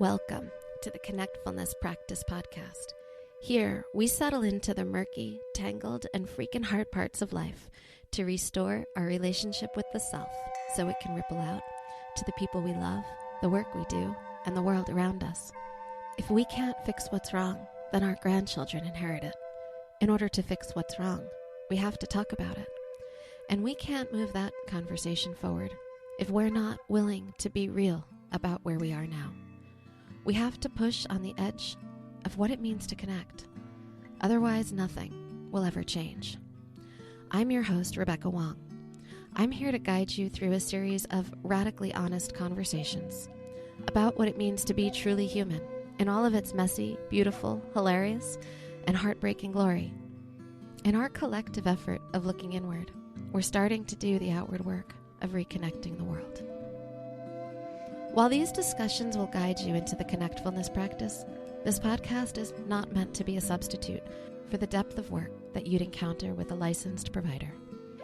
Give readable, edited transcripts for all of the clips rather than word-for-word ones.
Welcome to the Connectfulness Practice Podcast. Here, we settle into the murky, tangled, and freaking hard parts of life to restore our relationship with the self so it can ripple out to the people we love, the work we do, and the world around us. If we can't fix what's wrong, then our grandchildren inherit it. In order to fix what's wrong, we have to talk about it. And we can't move that conversation forward if we're not willing to be real about where we are now. We have to push on the edge of what it means to connect. Otherwise, nothing will ever change. I'm your host, Rebecca Wong. I'm here to guide you through a series of radically honest conversations about what it means to be truly human in all of its messy, beautiful, hilarious, and heartbreaking glory. In our collective effort of looking inward, we're starting to do the outward work of reconnecting the world. While these discussions will guide you into the Connectfulness practice, this podcast is not meant to be a substitute for the depth of work that you'd encounter with a licensed provider.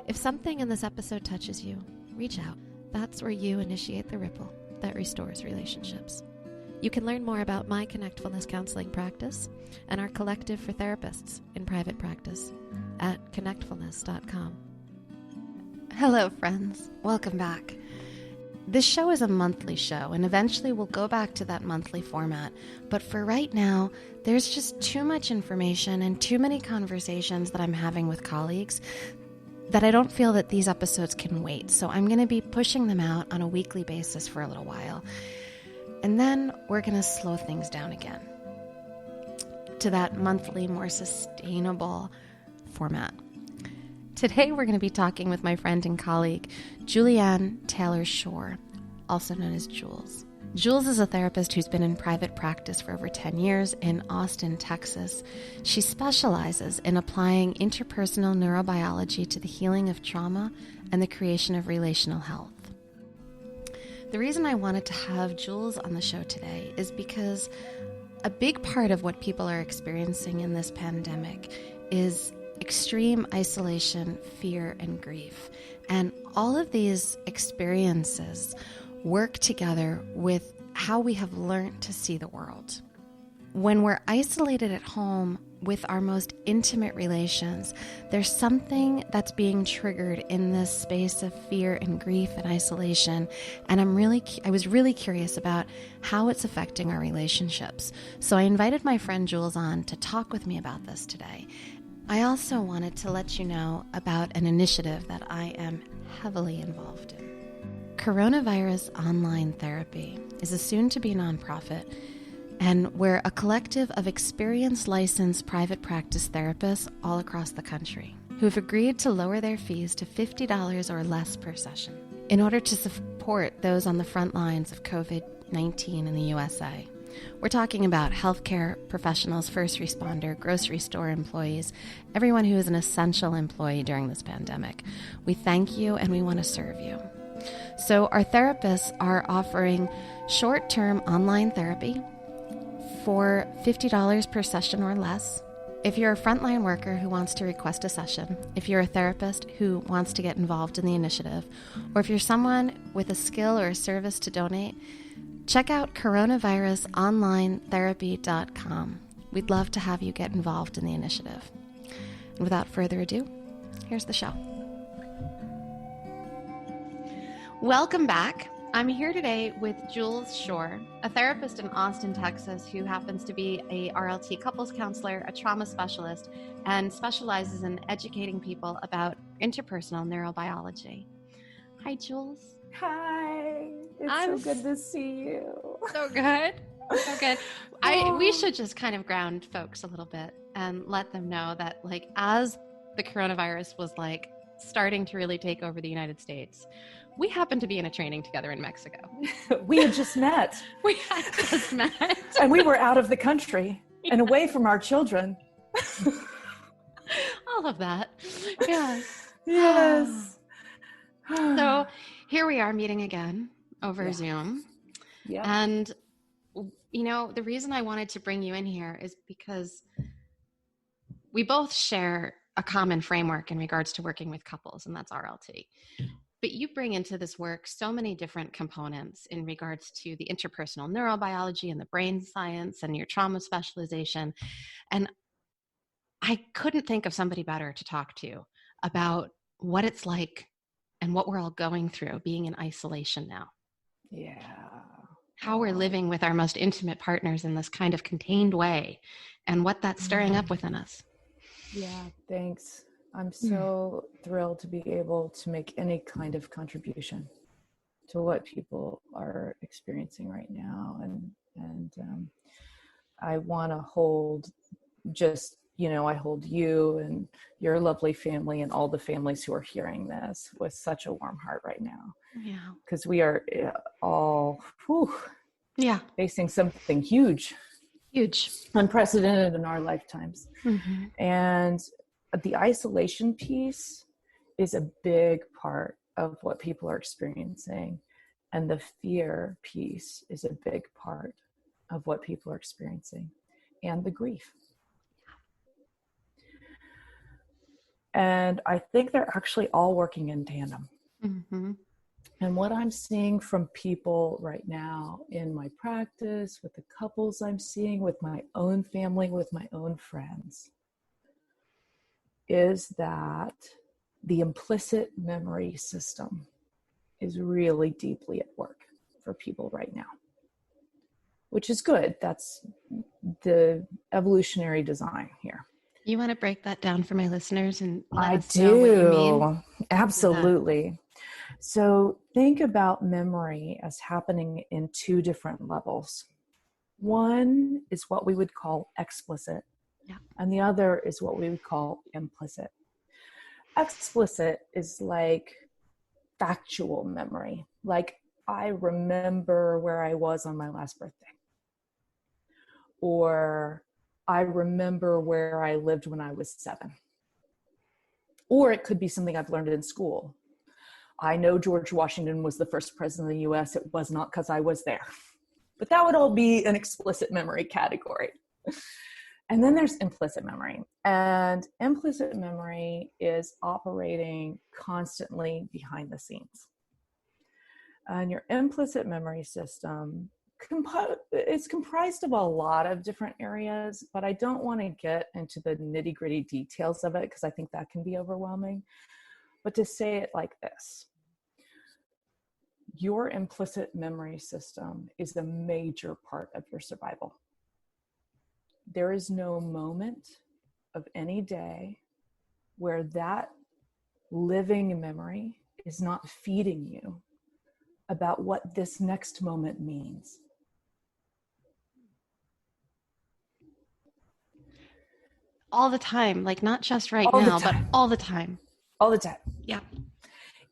If something in this episode touches you, reach out. That's where you initiate the ripple that restores relationships. You can learn more about my Connectfulness counseling practice and our collective for therapists in private practice at connectfulness.com. Hello, friends. Welcome back. This show is a monthly show, and eventually we'll go back to that monthly format. But for right now, there's just too much information and too many conversations that I'm having with colleagues that I don't feel that these episodes can wait. So I'm going to be pushing them out on a weekly basis for a little while. And then we're going to slow things down again to that monthly, more sustainable format. Today, we're going to be talking with my friend and colleague, Juliane Taylor Shore, also known as Jules. Jules is a therapist who's been in private practice for over 10 years in Austin, Texas. She specializes in applying interpersonal neurobiology to the healing of trauma and the creation of relational health. The reason I wanted to have Jules on the show today is because a big part of what people are experiencing in this pandemic is extreme isolation, fear, and grief. And all of these experiences work together with how we have learned to see the world. When we're isolated at home with our most intimate relations, there's something that's being triggered in this space of fear and grief and isolation. And I was really curious about how it's affecting our relationships. So I invited my friend Jules on to talk with me about this today. I also wanted to let you know about an initiative that I am heavily involved in. Coronavirus Online Therapy is a soon-to-be nonprofit, and we're a collective of experienced licensed private practice therapists all across the country who have agreed to lower their fees to $50 or less per session in order to support those on the front lines of COVID-19 in the USA. We're talking about healthcare professionals, first responder, grocery store employees, everyone who is an essential employee during this pandemic. We thank you and we want to serve you. So our therapists are offering short-term online therapy for $50 per session or less. If you're a frontline worker who wants to request a session, if you're a therapist who wants to get involved in the initiative, or if you're someone with a skill or a service to donate, check out coronavirusonlinetherapy.com. We'd love to have you get involved in the initiative. And without further ado, here's the show. Welcome back. I'm here today with Jules Shore, a therapist in Austin, Texas, who happens to be a RLT couples counselor, a trauma specialist, and specializes in educating people about interpersonal neurobiology. Hi, Jules. Hi. It's so good to see you. So good. So good. We should just kind of ground folks a little bit and let them know that, like, as the coronavirus was like starting to really take over the United States, we happened to be in a training together in Mexico. We had just met. And we were out of the country and away from our children. All of that. Yeah. Yes. So here we are meeting again over Zoom. Yeah. And, you know, the reason I wanted to bring you in here is because we both share a common framework in regards to working with couples, and that's RLT. But you bring into this work so many different components in regards to the interpersonal neurobiology and the brain science and your trauma specialization. And I couldn't think of somebody better to talk to about what it's like and what we're all going through being in isolation now. Yeah. How we're living with our most intimate partners in this kind of contained way and what that's stirring up within us. Yeah, thanks. I'm so thrilled to be able to make any kind of contribution to what people are experiencing right now. And I want to hold just, I hold you and your lovely family and all the families who are hearing this with such a warm heart right now. Yeah. Because we are all facing something huge, unprecedented in our lifetimes. Mm-hmm. And the isolation piece is a big part of what people are experiencing. And the fear piece is a big part of what people are experiencing, and the grief. And I think they're actually all working in tandem. Mm-hmm. And what I'm seeing from people right now in my practice, with the couples I'm seeing, with my own family, with my own friends, is that the implicit memory system is really deeply at work for people right now, which is good. That's the evolutionary design here. You want to break that down for my listeners and let I us know what you mean? Absolutely. So think about memory as happening in two different levels. One is what we would call explicit, and the other is what we would call implicit. Explicit is like factual memory, like I remember where I was on my last birthday, or I remember where I lived when I was 7. Or it could be something I've learned in school. I know George Washington was the first president of the US. It was not because I was there. But that would all be an explicit memory category. And then there's implicit memory. And implicit memory is operating constantly behind the scenes. And your implicit memory system it's comprised of a lot of different areas, but I don't want to get into the nitty-gritty details of it because I think that can be overwhelming. But to say it like this, your implicit memory system is a major part of your survival. There is no moment of any day where that living memory is not feeding you about what this next moment means. All the time, like not just right now, but all the time. All the time. Yeah.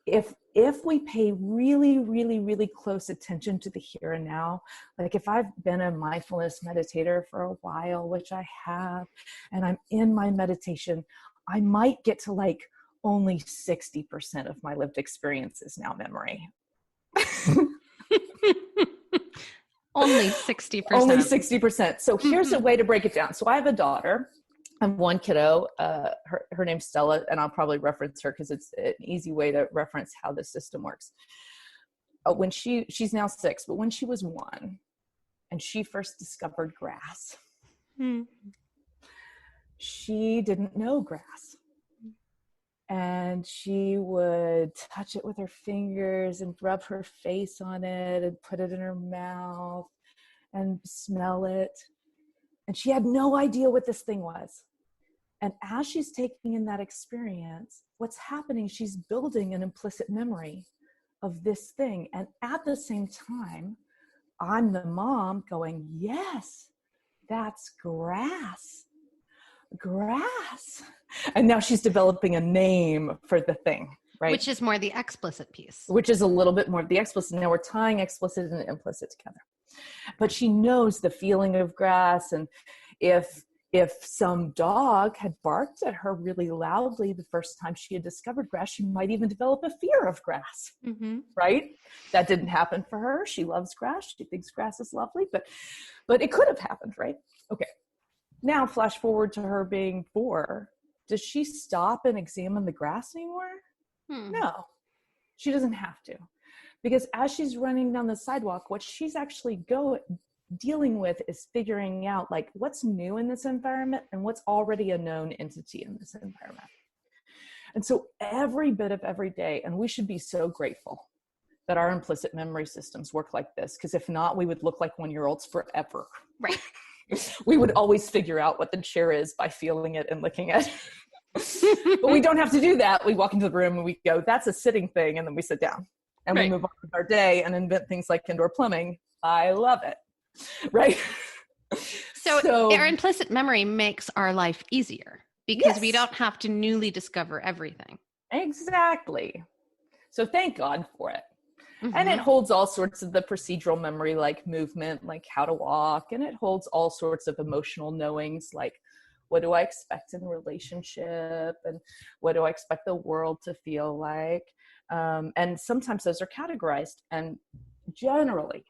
If we pay really, really, really close attention to the here and now, like if I've been a mindfulness meditator for a while, which I have, and I'm in my meditation, I might get to like only 60% of my lived experience is now memory. Only 60%. Only 60%. So here's a way to break it down. So I have a daughter and one kiddo, her name's Stella, and I'll probably reference her because it's an easy way to reference how this system works. When she's now 6, but when she was 1 and she first discovered grass, she didn't know grass. And she would touch it with her fingers and rub her face on it and put it in her mouth and smell it. And she had no idea what this thing was. And as she's taking in that experience, what's happening, she's building an implicit memory of this thing. And at the same time, I'm the mom going, yes, that's grass. Grass. And now she's developing a name for the thing, right? Which is more the explicit piece. Which is a little bit more the explicit. Now we're tying explicit and implicit together. But she knows the feeling of grass. And if some dog had barked at her really loudly the first time she had discovered grass, she might even develop a fear of grass, right? That didn't happen for her. She loves grass. She thinks grass is lovely, but it could have happened, right? Okay. Now flash forward to her being 4. Does she stop and examine the grass anymore? No. She doesn't have to. Because as she's running down the sidewalk, what she's actually dealing with is figuring out like what's new in this environment and what's already a known entity in this environment. And so every bit of every day, and we should be so grateful that our implicit memory systems work like this, because if not, we would look like 1-year-olds forever. Right. We would always figure out what the chair is by feeling it and licking it. But we don't have to do that. We walk into the room and we go, that's a sitting thing. And then we sit down and we move on with our day and invent things like indoor plumbing. I love it. Right. So our implicit memory makes our life easier because we don't have to newly discover everything. Exactly. So thank God for it. Mm-hmm. And it holds all sorts of the procedural memory, like movement, like how to walk. And it holds all sorts of emotional knowings, like what do I expect in a relationship? And what do I expect the world to feel like? And sometimes those are categorized. And generally,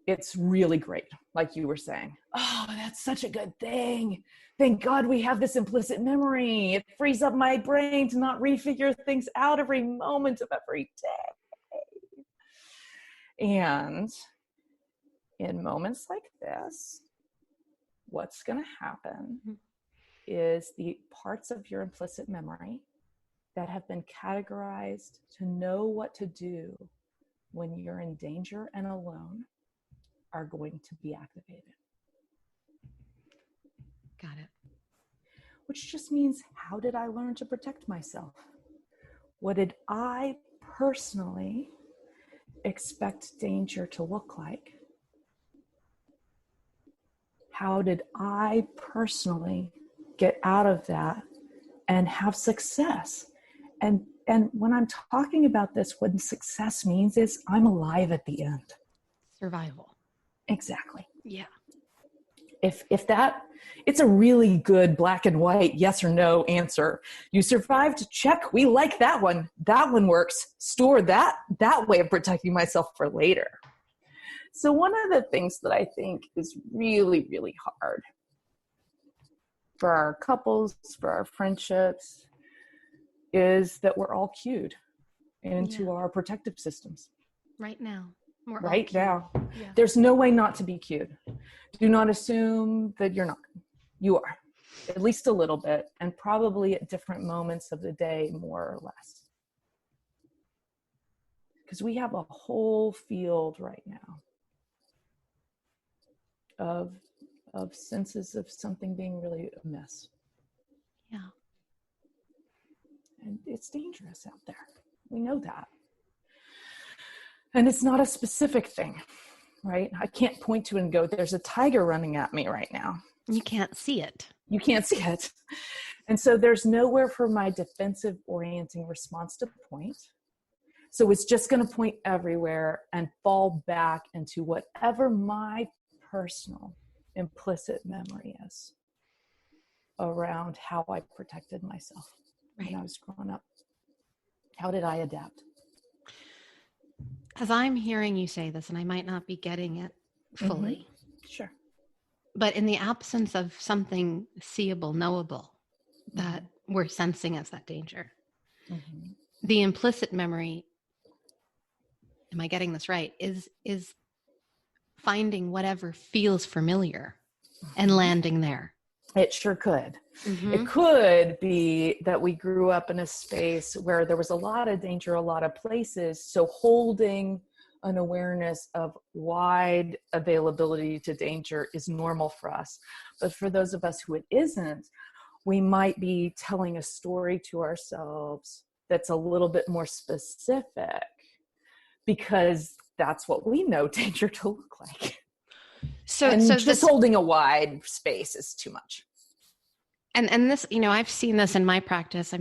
it's really great. Like you were saying, oh, that's such a good thing. Thank God we have this implicit memory. It frees up my brain to not refigure things out every moment of every day. And in moments like this, what's going to happen is the parts of your implicit memory that have been categorized to know what to do when you're in danger and alone are going to be activated. Got it. Which just means, how did I learn to protect myself? What did I personally expect danger to look like? How did I personally get out of that and have success? And when I'm talking about this, what success means is I'm alive at the end. Survival. Exactly. Yeah. If that, it's a really good black and white yes or no answer. You survived, check, we like that one. That one works. Store that way of protecting myself for later. So one of the things that I think is really, really hard for our couples, for our friendships, is that we're all cued into our protective systems. Right now. Right now. Yeah. There's no way not to be cued. Do not assume that you're not. You are, at least a little bit, and probably at different moments of the day, more or less. Because we have a whole field right now of senses of something being really amiss. Yeah. And it's dangerous out there. We know that. And it's not a specific thing, right? I can't point to it and go, there's a tiger running at me right now. You can't see it. You can't see it. And so there's nowhere for my defensive orienting response to point. So it's just going to point everywhere and fall back into whatever my personal implicit memory is around how I protected myself when I was growing up. How did I adapt? As I'm hearing you say this, and I might not be getting it fully. Sure. But in the absence of something seeable, knowable, that we're sensing as that danger, the implicit memory, am I getting this right, is finding whatever feels familiar and landing there. It sure could. It could be that we grew up in a space where there was a lot of danger, a lot of places. So holding an awareness of wide availability to danger is normal for us. But for those of us who it isn't, we might be telling a story to ourselves that's a little bit more specific because that's what we know danger to look like. So just holding a wide space is too much. And this, I've seen this in my practice.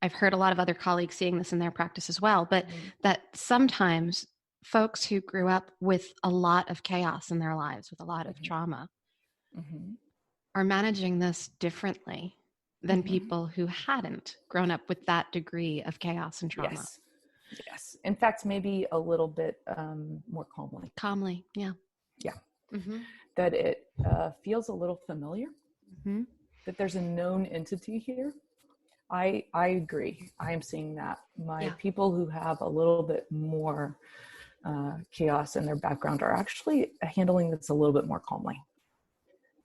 I've heard a lot of other colleagues seeing this in their practice as well, but that sometimes folks who grew up with a lot of chaos in their lives, with a lot of trauma, are managing this differently than people who hadn't grown up with that degree of chaos and trauma. Yes. In fact, maybe a little bit more calmly. Calmly, yeah. Yeah. That it feels a little familiar, that there's a known entity here I agree. I am seeing that. My Yeah. people who have a little bit more chaos in their background are actually handling this a little bit more calmly.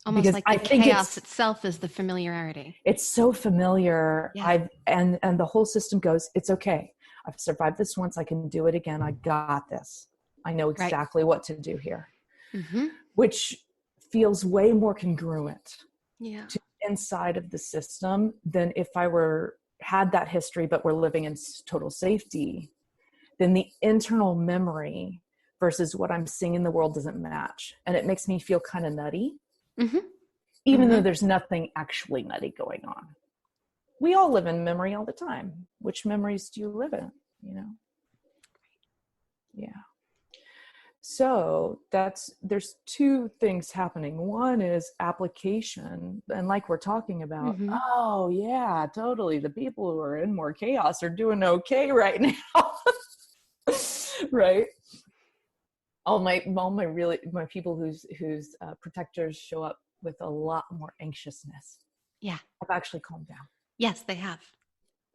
Almost Because like I the think chaos itself is the familiarity. it's so familiar. Yeah. And the whole system goes, it's okay. I've survived this once. I can do it again. I got this. I know exactly what to do here, which feels way more congruent to inside of the system than if I had that history, but we're living in total safety. Then the internal memory versus what I'm seeing in the world doesn't match. And it makes me feel kind of nutty, even though there's nothing actually nutty going on. We all live in memory all the time. Which memories do you live in? You know? Yeah. So there's two things happening. One is application. And like we're talking about, oh yeah, totally. The people who are in more chaos are doing okay right now. Right. All my people whose protectors show up with a lot more anxiousness. Yeah. Have actually calmed down. Yes, they have.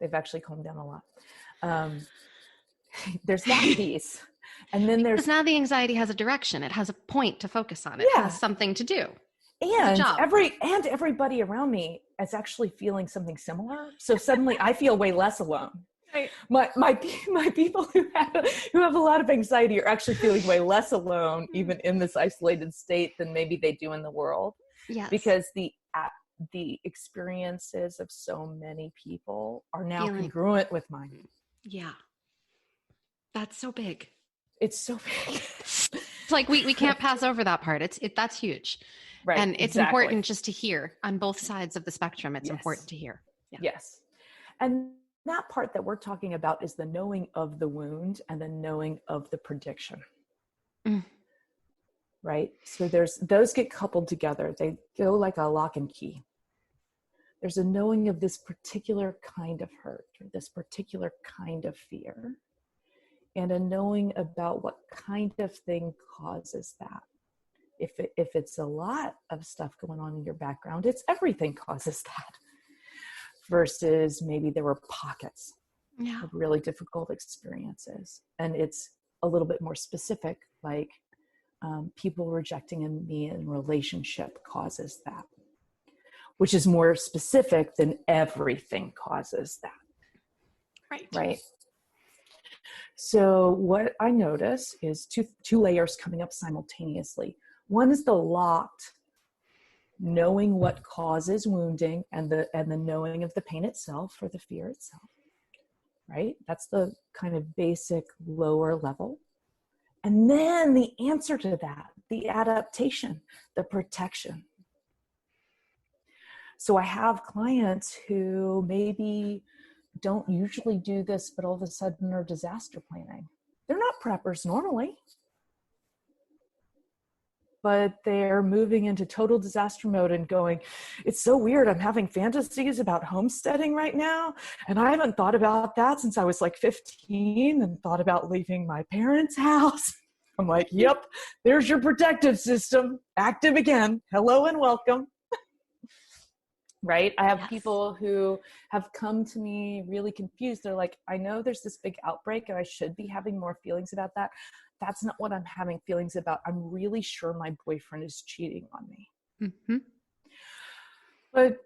They've actually calmed down a lot. There's that piece. And then because now the anxiety has a direction. It has a point to focus on. It has something to do. And everybody around me is actually feeling something similar. So suddenly I feel way less alone. Right. My people who have a lot of anxiety are actually feeling way less alone, even in this isolated state, than maybe they do in the world. Yes. Because the experiences of so many people are now congruent with mine. Yeah. That's so big. It's so big. It's like we can't pass over that part. That's huge. Right. And it's important just to hear on both sides of the spectrum. It's important to hear. Yeah. Yes. And that part that we're talking about is the knowing of the wound and the knowing of the prediction. Right? So those get coupled together. They go like a lock and key. There's a knowing of this particular kind of hurt or this particular kind of fear, and a knowing about what kind of thing causes that. If it's a lot of stuff going on in your background, it's everything causes that. Versus maybe there were pockets of really difficult experiences. And it's a little bit more specific, like people rejecting me in relationship causes that, which is more specific than everything causes that. Right. So what I notice is two layers coming up simultaneously. One is the locked knowing what causes wounding and the knowing of the pain itself or the fear itself. Right? That's the kind of basic lower level. And then the answer to that, the adaptation, the protection. So I have clients who maybe don't usually do this, but all of a sudden are disaster planning. They're not preppers normally, but they're moving into total disaster mode and going, it's so weird. I'm having fantasies about homesteading right now. And I haven't thought about that since I was like 15 and thought about leaving my parents' house. I'm like, yep, there's your protective system active again. Hello and welcome. Right? I have people who have come to me really confused. They're like, I know there's this big outbreak and I should be having more feelings about that. That's not what I'm having feelings about. I'm really sure my boyfriend is cheating on me. But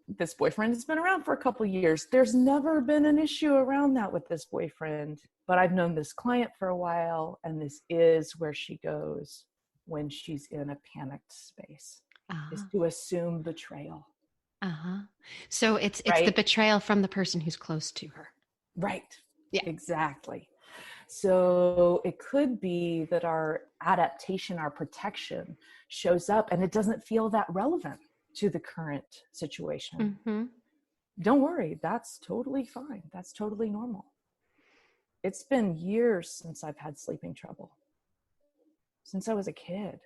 this boyfriend has been around for a couple of years. There's never been an issue around that with this boyfriend. But I've known this client for a while, and this is where she goes when she's in a panicked space, is to assume betrayal. So it's the betrayal from the person who's close to her. Right. Yeah. Exactly. So it could be that our adaptation, our protection shows up and it doesn't feel that relevant to the current situation. Don't worry. That's totally fine. That's totally normal. It's been years since I've had sleeping trouble. Since I was a kid.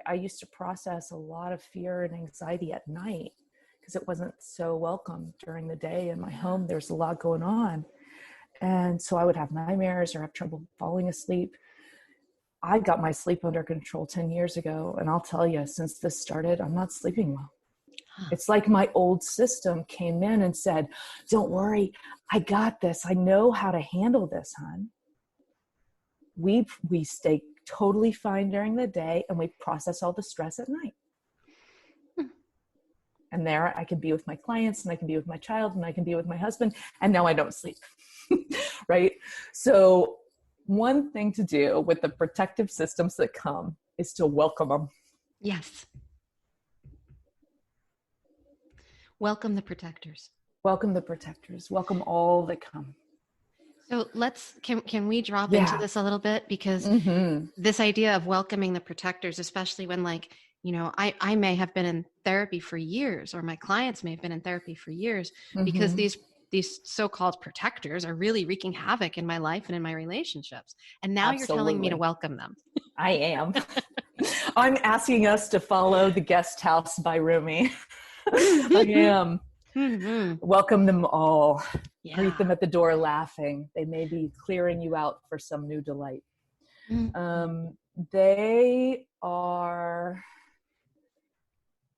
I used to process a lot of fear and anxiety at night because it wasn't so welcome during the day in my home. There's a lot going on. And so I would have nightmares or have trouble falling asleep. I got my sleep under control 10 years ago. And I'll tell you, since this started, I'm not sleeping well. It's like my old system came in and said, don't worry, I got this. I know how to handle this, hon. We stay totally fine during the day and we process all the stress at night. And there I can be with my clients and I can be with my child and I can be with my husband. And now I don't sleep, right? So one thing to do with the protective systems that come is to welcome them. Yes. Welcome the protectors. Welcome the protectors. Welcome all that come. So can we drop into this a little bit? Because this idea of welcoming the protectors, especially when I may have been in therapy for years, or my clients may have been in therapy for years, because these so-called protectors are really wreaking havoc in my life and in my relationships. And now You're telling me to welcome them. I am. I'm asking us to follow The Guest House by Rumi. I am. Welcome them all. Yeah. Greet them at the door laughing. They may be clearing you out for some new delight. They are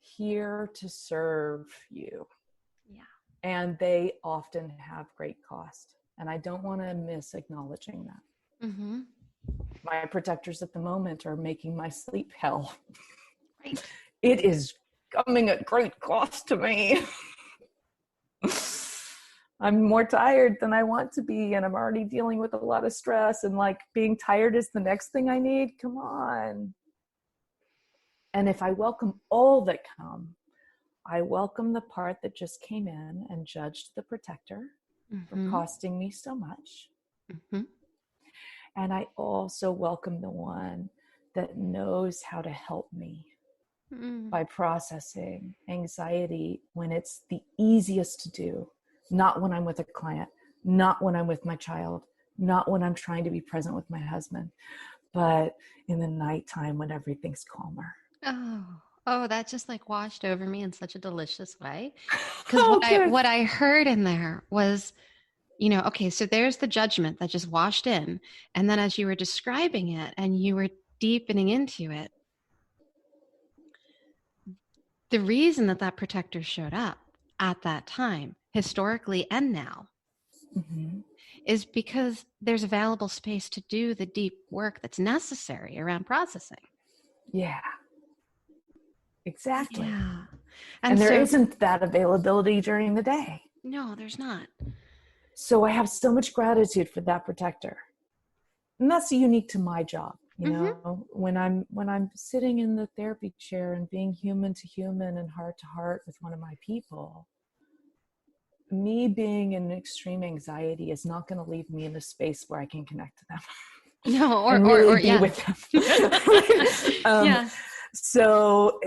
here to serve you. Yeah. And they often have great cost. And I don't want to miss acknowledging that. My protectors at the moment are making my sleep hell. Right. It is coming at great cost to me. I'm more tired than I want to be, and I'm already dealing with a lot of stress, and being tired is the next thing I need. Come on. And if I welcome all that come, I welcome the part that just came in and judged the protector for costing me so much. And I also welcome the one that knows how to help me by processing anxiety when it's the easiest to do. Not when I'm with a client, not when I'm with my child, not when I'm trying to be present with my husband, but in the nighttime when everything's calmer. Oh, that just washed over me in such a delicious way. Because what I heard in there was, okay, so there's the judgment that just washed in. And then as you were describing it and you were deepening into it, the reason that protector showed up at that time, historically and now, is because there's available space to do the deep work that's necessary around processing. Yeah, exactly. Yeah. And there isn't that availability during the day. No, there's not. So I have so much gratitude for that protector. And that's unique to my job. When I'm sitting in the therapy chair and being human to human and heart to heart with one of my people, me being in extreme anxiety is not going to leave me in a space where I can connect to them. No, or be with them. So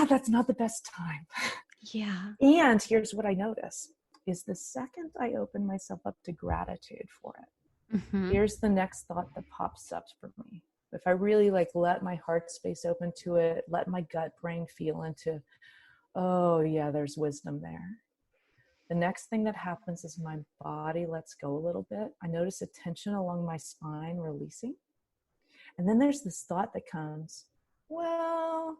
that's not the best time. Yeah. And here's what I notice is the second I open myself up to gratitude for it, here's the next thought that pops up for me. If I really let my heart space open to it, let my gut brain feel into, oh yeah, there's wisdom there. The next thing that happens is my body lets go a little bit. I notice a tension along my spine releasing. And then there's this thought that comes, well,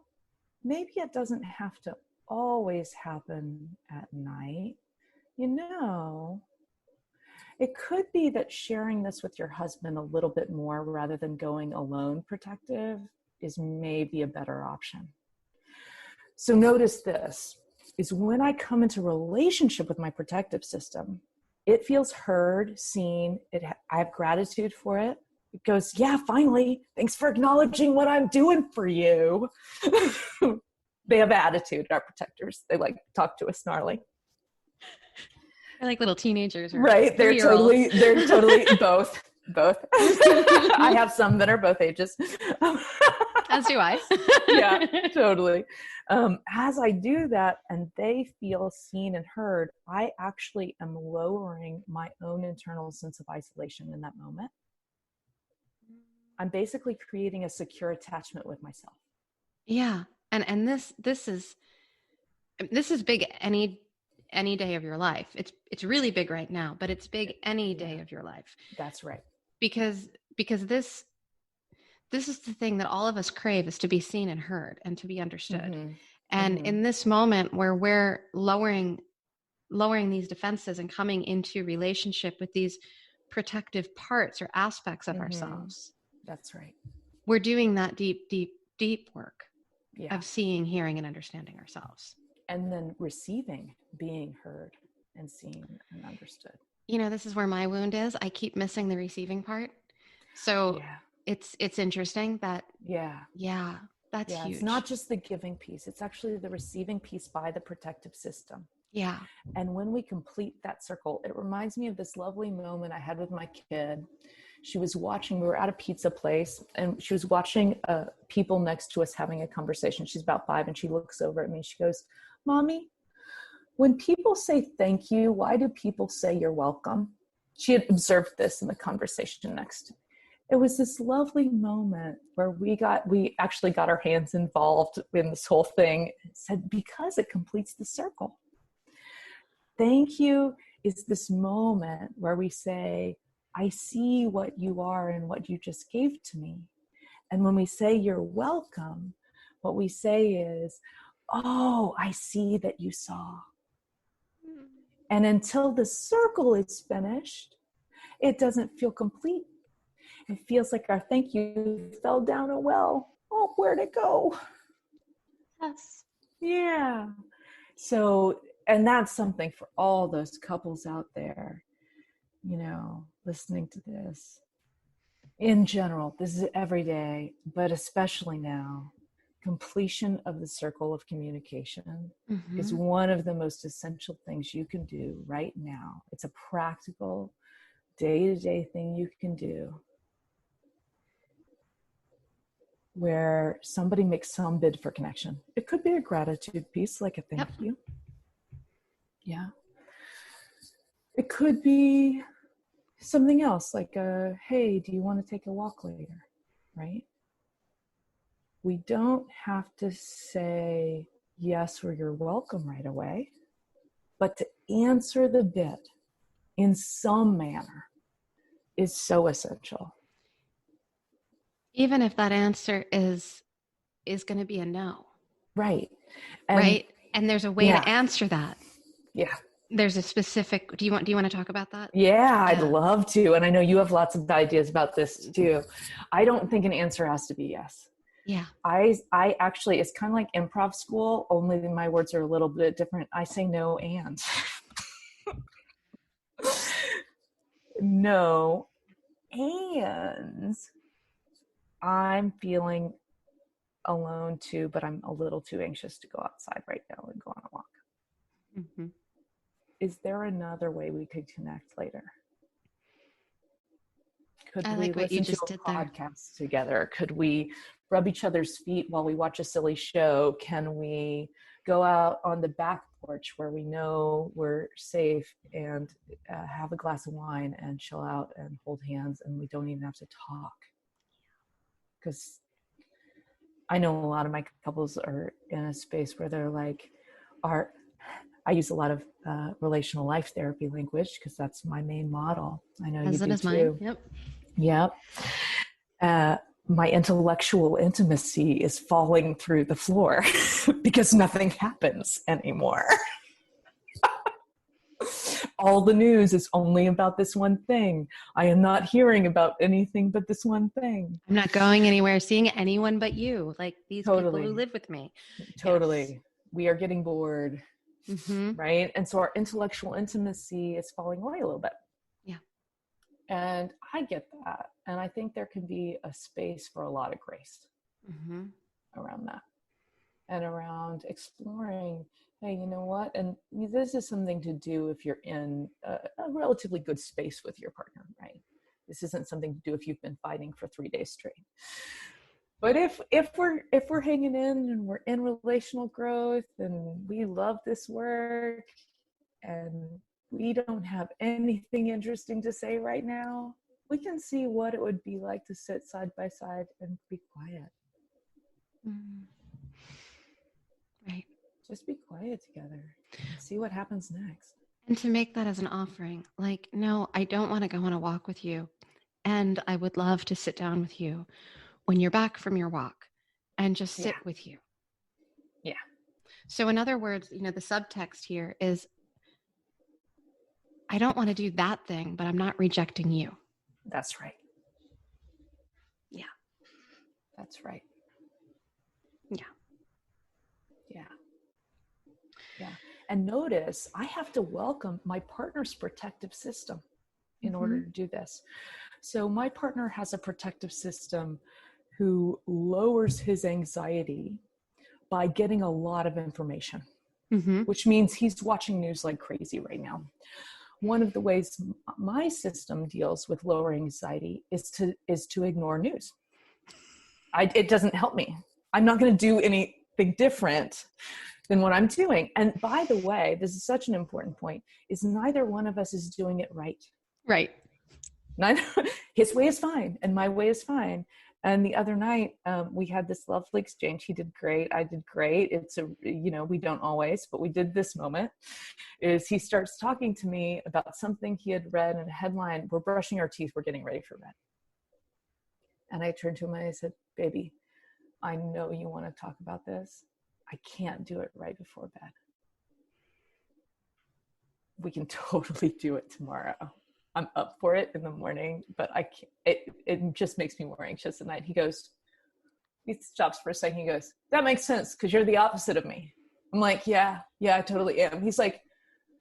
maybe it doesn't have to always happen at night. It could be that sharing this with your husband a little bit more rather than going alone protective is maybe a better option. So notice this is when I come into relationship with my protective system, it feels heard, seen. I have gratitude for it. It goes, yeah, finally, thanks for acknowledging what I'm doing for you. They have attitude, our protectors. They talk to us snarly. They're like little teenagers, right? They're totally both. I have some that are both ages. As do I. Yeah, totally. As I do that and they feel seen and heard, I actually am lowering my own internal sense of isolation in that moment. I'm basically creating a secure attachment with myself. Yeah. And this is big any day of your life. It's really big right now, but it's big any day of your life. That's right. Because this is the thing that all of us crave, is to be seen and heard and to be understood. And in this moment where we're lowering these defenses and coming into relationship with these protective parts or aspects of ourselves. That's right. We're doing that deep, deep, deep work of Yeah. seeing, hearing, and understanding ourselves. And then receiving, being heard and seen and understood. You know, this is where my wound is. I keep missing the receiving part. So it's interesting that, that's huge. It's not just the giving piece. It's actually the receiving piece by the protective system. Yeah. And when we complete that circle, it reminds me of this lovely moment I had with my kid. She was watching, we were at a pizza place, and she was watching people next to us having a conversation. She's about 5, and she looks over at me. She goes, "Mommy, when people say thank you, why do people say you're welcome?" She had observed this in the conversation next. It was this lovely moment where we actually got our hands involved in this whole thing. It said, because it completes the circle. Thank you is this moment where we say, I see what you are and what you just gave to me. And when we say you're welcome, what we say is, oh, I see that you saw. And until the circle is finished, it doesn't feel complete. It feels like our thank you fell down a well. Oh, where'd it go? Yes. Yeah. So, and that's something for all those couples out there, you know, listening to this. In general, this is every day, but especially now, completion of the circle of communication is one of the most essential things you can do right now. It's a practical, day-to-day thing you can do where somebody makes some bid for connection. It could be a gratitude piece, like a thank you. Yeah. It could be something else, like hey, do you want to take a walk later? Right? We don't have to say yes or you're welcome right away, but to answer the bid in some manner is so essential. Even if that answer is going to be a no. Right. Right. And there's a way to answer that. Yeah. There's a specific, do you want to talk about that? Yeah, I'd love to. And I know you have lots of ideas about this too. I don't think an answer has to be yes. Yeah. I actually, it's kind of like improv school, only my words are a little bit different. I say no and. No, and I'm feeling alone too, but I'm a little too anxious to go outside right now and go on a walk. Mm-hmm. Is there another way we could connect later? Could we listen to a podcast together? Could we rub each other's feet while we watch a silly show? Can we go out on the back porch where we know we're safe and have a glass of wine and chill out and hold hands and we don't even have to talk? Because I know a lot of my couples are in a space where they're like, I use a lot of relational life therapy language because that's my main model. I know you do too. Mine. Yep. My intellectual intimacy is falling through the floor because nothing happens anymore. All the news is only about this one thing. I am not hearing about anything but this one thing. I'm not going anywhere, seeing anyone but you, like these people who live with me. Totally. Yes. We are getting bored, right? And so our intellectual intimacy is falling away a little bit. Yeah. And I get that. And I think there can be a space for a lot of grace around that and around exploring, hey, you know what? And this is something to do if you're in a relatively good space with your partner, right? This isn't something to do if you've been fighting for 3 days straight. But if we're hanging in and we're in relational growth and we love this work and we don't have anything interesting to say right now, we can see what it would be like to sit side by side and be quiet. Right. Just be quiet together. See what happens next. And to make that as an offering, like, no, I don't want to go on a walk with you. And I would love to sit down with you when you're back from your walk and just sit with you. Yeah. So in other words, the subtext here is, I don't want to do that thing, but I'm not rejecting you. That's right. Yeah. That's right. Yeah. Yeah. Yeah. And notice I have to welcome my partner's protective system in order to do this. So my partner has a protective system who lowers his anxiety by getting a lot of information, which means he's watching news like crazy right now. One of the ways my system deals with lower anxiety is to ignore news. It doesn't help me. I'm not going to do anything different than what I'm doing. And by the way, this is such an important point, is neither one of us is doing it right. Right. Neither, his way is fine and my way is fine. And the other night, we had this lovely exchange. He did great. I did great. We don't always, but we did this moment. Is he starts talking to me about something he had read in a headline. We're brushing our teeth. We're getting ready for bed. And I turned to him and I said, baby, I know you want to talk about this. I can't do it right before bed. We can totally do it tomorrow. I'm up for it in the morning, but I can't, it just makes me more anxious at night. He stops for a second. He goes, that makes sense because you're the opposite of me. I'm like, yeah, I totally am. He's like,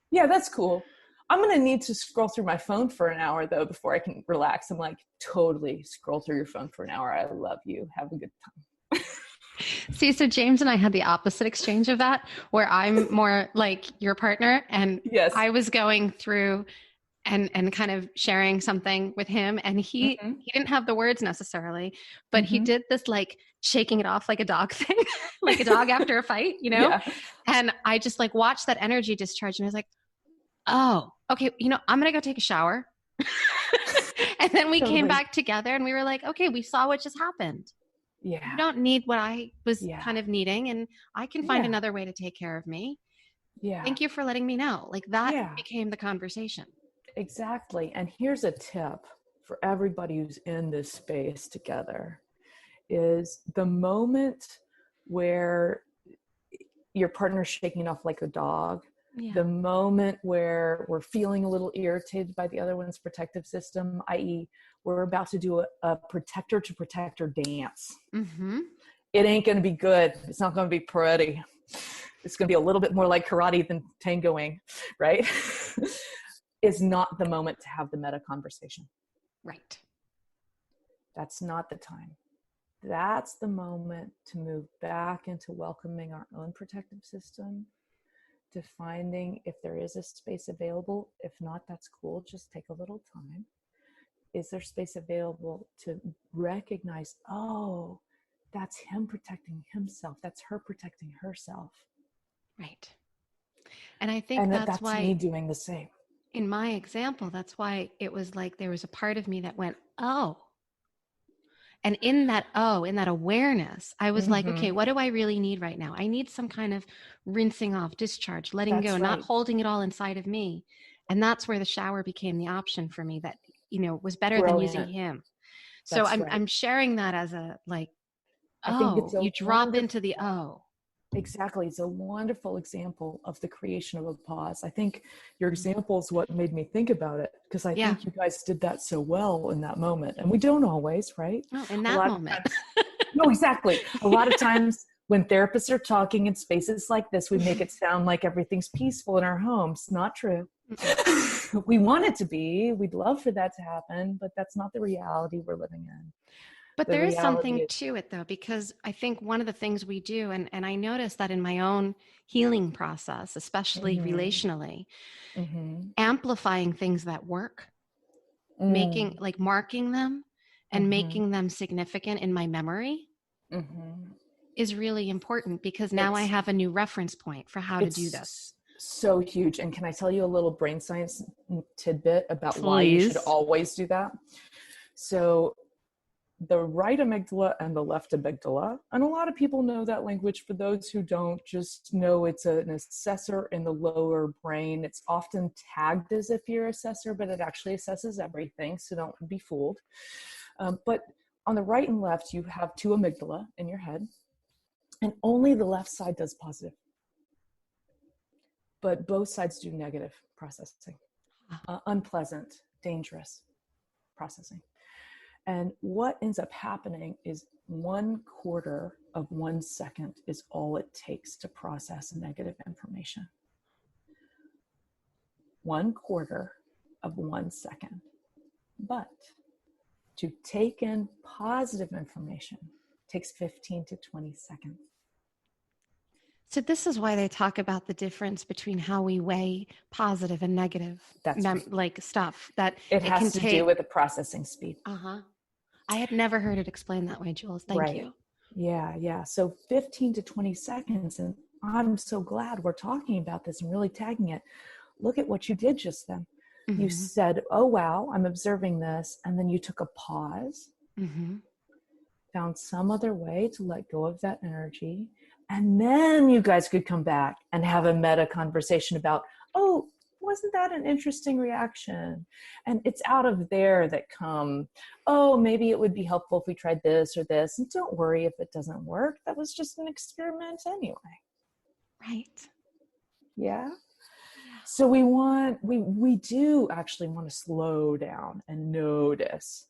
yeah, that's cool. I'm going to need to scroll through my phone for an hour though, before I can relax. I'm like, totally scroll through your phone for an hour. I love you. Have a good time. See, so James and I had the opposite exchange of that, where I'm more like your partner, and yes. I was going through and kind of sharing something with him, and he didn't have the words necessarily, but he did this like shaking it off like a dog thing, like a dog after a fight, Yeah. And I just like watched that energy discharge, and I was like, oh, okay, I'm gonna go take a shower. And then we came back together and we were like, okay, we saw what just happened. Yeah. You don't need what I was kind of needing, and I can find another way to take care of me. Yeah. Thank you for letting me know. Like that became the conversation. Exactly. And here's a tip for everybody who's in this space together, is the moment where your partner's shaking off like a dog, the moment where we're feeling a little irritated by the other one's protective system, i.e. we're about to do a protector to protector dance. It ain't going to be good. It's not going to be pretty. It's going to be a little bit more like karate than tangoing, right? Is not the moment to have the meta conversation. Right. That's not the time. That's the moment to move back into welcoming our own protective system, to finding if there is a space available. If not, that's cool. Just take a little time. Is there space available to recognize, oh, that's him protecting himself. That's her protecting herself. Right. And I think that's why me doing the same. In my example, that's why it was like there was a part of me that went, oh. And in that awareness, I was like, okay, what do I really need right now? I need some kind of rinsing off, discharge, letting go, not holding it all inside of me. And that's where the shower became the option for me that, was better than using him. So I'm sharing that as a like, you drop into the Exactly. It's a wonderful example of the creation of a pause. I think your example is what made me think about it, because I think you guys did that so well in that moment. And we don't always, right? Oh, in that moment. No, exactly. A lot of times when therapists are talking in spaces like this, we make it sound like everything's peaceful in our homes. Not true. We want it to be. We'd love for that to happen, but that's not the reality we're living in. But there is something to it though, because I think one of the things we do, and I noticed that in my own healing process, especially relationally, amplifying things that work, marking them and making them significant in my memory is really important, because now I have a new reference point for how to do this. So huge. And can I tell you a little brain science tidbit about why you should always do that? So the right amygdala and the left amygdala, and a lot of people know that language. For those who don't, just know it's an assessor in the lower brain. It's often tagged as if you're assessor, but it actually assesses everything, so don't be fooled. But on the right and left, you have two amygdala in your head, and only the left side does positive. but both sides do negative processing, unpleasant, dangerous processing. And what ends up happening is 1/4 of 1 second is all it takes to process negative information. 1/4 of 1 second. But to take in positive information takes 15 to 20 seconds. So this is why they talk about the difference between how we weigh positive and negative like stuff, that it has to do with the processing speed. I had never heard it explained that way, Jules. Thank you. Yeah. So 15 to 20 seconds. And I'm so glad we're talking about this and really tagging it. Look at what you did just then. You said, oh, wow, I'm observing this. And then you took a pause, found some other way to let go of that energy. And then you guys could come back and have a meta conversation about, oh, wasn't that an interesting reaction? And it's out of there that come, oh, maybe it would be helpful if we tried this or this. And don't worry if it doesn't work. That was just an experiment anyway. Right. Yeah. So we do actually want to slow down and notice,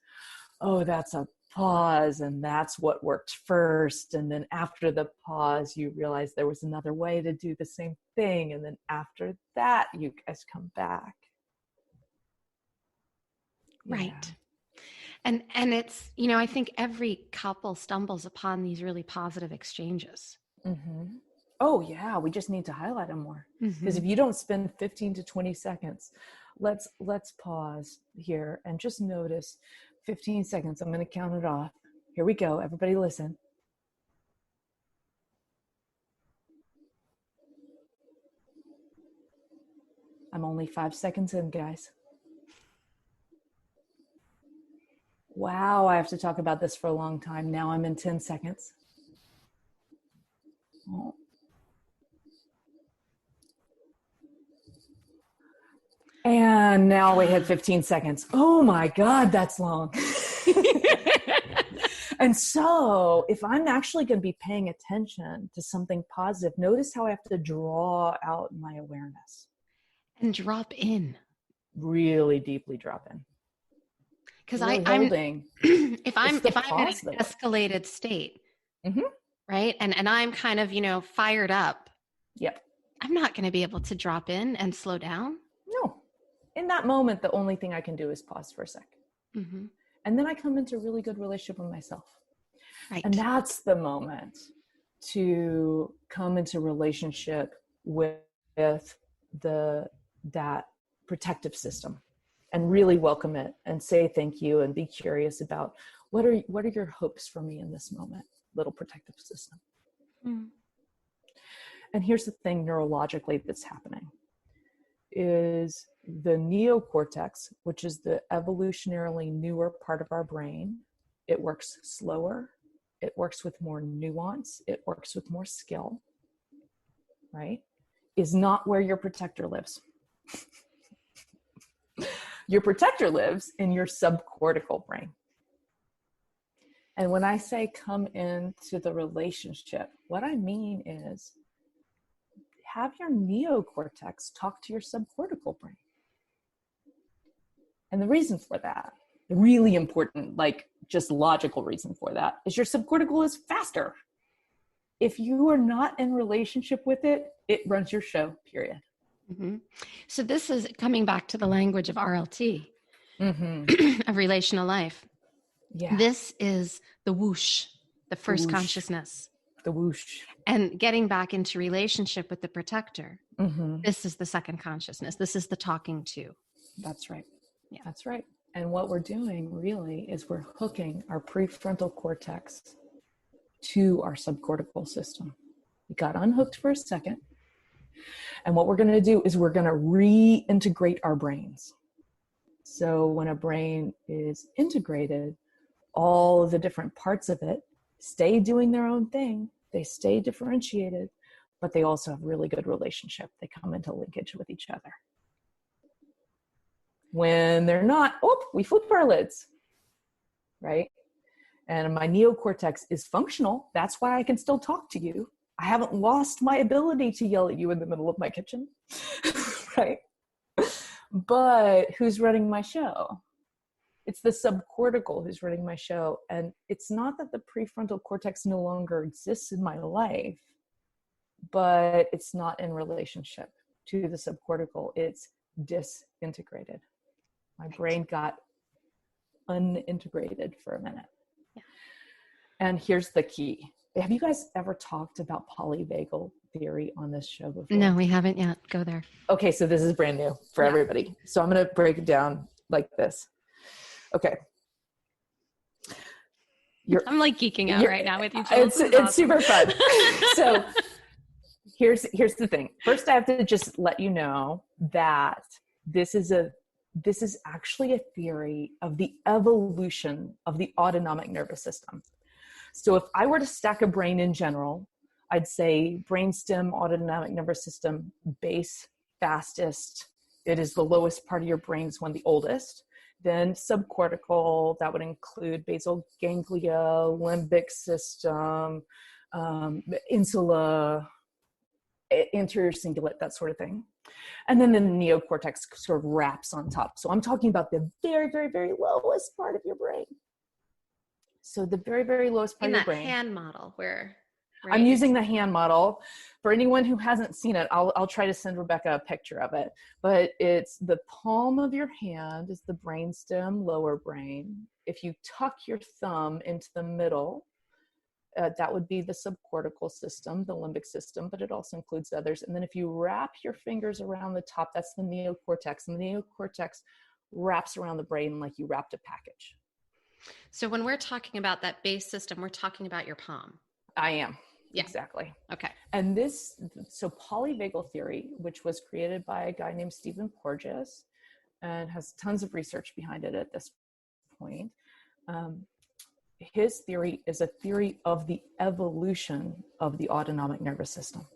oh, that's a pause, and that's what worked first. And then after the pause, you realize there was another way to do the same thing. And then after that, you guys come back. Right. And it's, I think every couple stumbles upon these really positive exchanges. Oh yeah, we just need to highlight them more. Because if you don't spend 15 to 20 seconds, let's pause here and just notice 15 seconds. I'm going to count it off. Here we go. Everybody listen. I'm only 5 seconds in, guys. Wow, I have to talk about this for a long time. Now I'm in 10 seconds. Oh. And now we hit 15 seconds. Oh my God, that's long. And so if I'm actually going to be paying attention to something positive, notice how I have to draw out my awareness. And drop in. Really deeply drop in. Because really holding. if I'm in an escalated state, right? And I'm kind of, fired up. Yep. I'm not going to be able to drop in and slow down. No. In that moment, the only thing I can do is pause for a sec. And then I come into a really good relationship with myself. Right. And that's the moment to come into relationship with that protective system and really welcome it and say thank you and be curious about what are your hopes for me in this moment, little protective system. And here's the thing neurologically that's happening is the neocortex, which is the evolutionarily newer part of our brain. It works slower. It works with more nuance. It works with more skill, right? Is not where your protector lives. Your protector lives in your subcortical brain. And when I say come into the relationship, what I mean is have your neocortex talk to your subcortical brain. And the reason for that, the really important, just logical reason for that, is your subcortical is faster. If you are not in relationship with it, it runs your show, period. So this is coming back to the language of RLT, of relational life. Yeah. This is the whoosh, the first consciousness. The whoosh. And getting back into relationship with the protector. This is the second consciousness. This is the talking to. That's right. Yeah, that's right. And what we're doing really is we're hooking our prefrontal cortex to our subcortical system. We got unhooked for a second. And what we're going to do is we're going to reintegrate our brains. So when a brain is integrated, all of the different parts of it stay doing their own thing. They stay differentiated, but they also have really good relationship. They come into linkage with each other. When they're not, we flip our lids, right? And my neocortex is functional. That's why I can still talk to you. I haven't lost my ability to yell at you in the middle of my kitchen, right? But who's running my show? It's the subcortical who's running my show. And it's not that the prefrontal cortex no longer exists in my life, but it's not in relationship to the subcortical. It's disintegrated. My brain got unintegrated for a minute. Yeah. And here's the key. Have you guys ever talked about polyvagal theory on this show before? No, we haven't yet. Go there. Okay, so this is brand new for everybody. So I'm going to break it down like this. Okay. I'm like geeking out right now with you, Jules. It's awesome. Super fun. So here's the thing. First, I have to just let you know that this is actually a theory of the evolution of the autonomic nervous system. So if I were to stack a brain in general, I'd say brainstem, autonomic nervous system, base, fastest. It is the lowest part of your brain, is one the oldest. Then subcortical, that would include basal ganglia, limbic system, insula, anterior cingulate, that sort of thing. And then the neocortex sort of wraps on top. So I'm talking about the very, very, very lowest part of your brain. So the very, very lowest part of your brain. In that hand model where... Right? I'm using the hand model. For anyone who hasn't seen it, I'll try to send Rebecca a picture of it. But it's the palm of your hand is the brainstem, lower brain. If you tuck your thumb into the middle, that would be the subcortical system, the limbic system, but it also includes others. And then if you wrap your fingers around the top, that's the neocortex. And the neocortex wraps around the brain like you wrapped a package. So when we're talking about that base system, we're talking about your palm. I am. Yeah. Exactly. Okay. And so polyvagal theory, which was created by a guy named Stephen Porges and has tons of research behind it at this point. His theory is a theory of the evolution of the autonomic nervous system.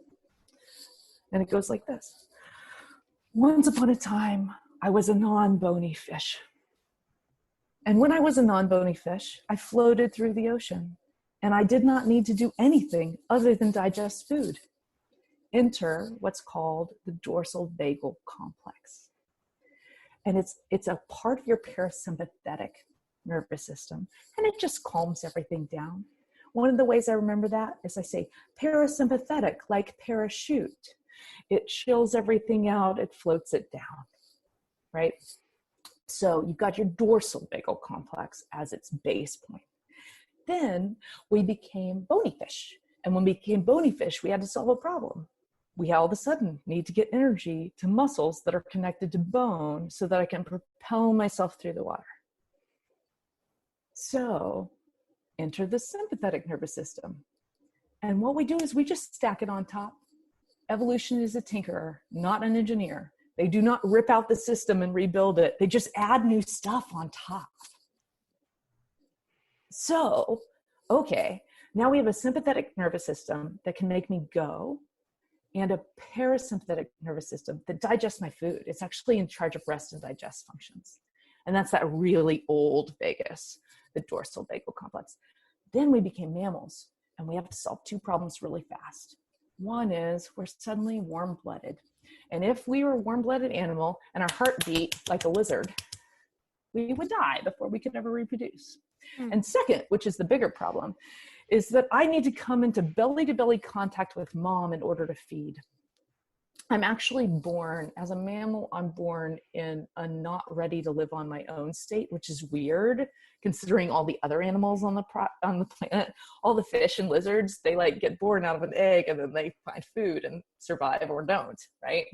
And it goes like this. Once upon a time, I was a non-bony fish. And when I was a non-bony fish, I floated through the ocean. And I did not need to do anything other than digest food. Enter what's called the dorsal vagal complex. And it's a part of your parasympathetic nervous system, and it just calms everything down. One of the ways I remember that is I say parasympathetic, like parachute. It chills everything out, it floats it down, right? So you've got your dorsal vagal complex as its base point. Then we became bony fish. And when we became bony fish, we had to solve a problem. We all of a sudden need to get energy to muscles that are connected to bone so that I can propel myself through the water. So enter the sympathetic nervous system. And what we do is we just stack it on top. Evolution is a tinkerer, not an engineer. They do not rip out the system and rebuild it. They just add new stuff on top. So, okay, now we have a sympathetic nervous system that can make me go, and a parasympathetic nervous system that digests my food. It's actually in charge of rest and digest functions. And that's that really old vagus, the dorsal vagal complex. Then we became mammals, and we have to solve two problems really fast. One is we're suddenly warm-blooded. And if we were a warm-blooded animal and our heart beat like a lizard, we would die before we could ever reproduce. And second, which is the bigger problem, is that I need to come into belly-to-belly contact with mom in order to feed. I'm actually born, as a mammal, I'm born in a not ready to live on my own state, which is weird, considering all the other animals on the planet, all the fish and lizards, they like get born out of an egg and then they find food and survive or don't, right?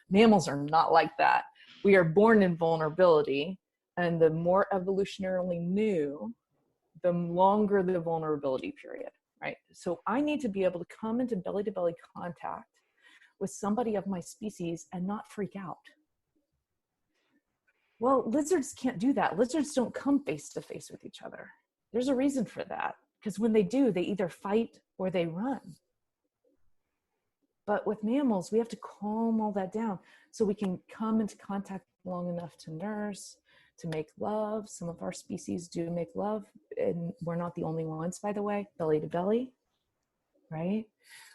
Mammals are not like that. We are born in vulnerability, and the more evolutionarily new, the longer the vulnerability period, right? So I need to be able to come into belly-to-belly contact with somebody of my species and not freak out. Well, lizards can't do that. Lizards don't come face-to-face with each other. There's a reason for that, because when they do, they either fight or they run. But with mammals, we have to calm all that down so we can come into contact long enough to nurse, to make love. Some of our species do make love, and we're not the only ones, by the way, belly to belly. right?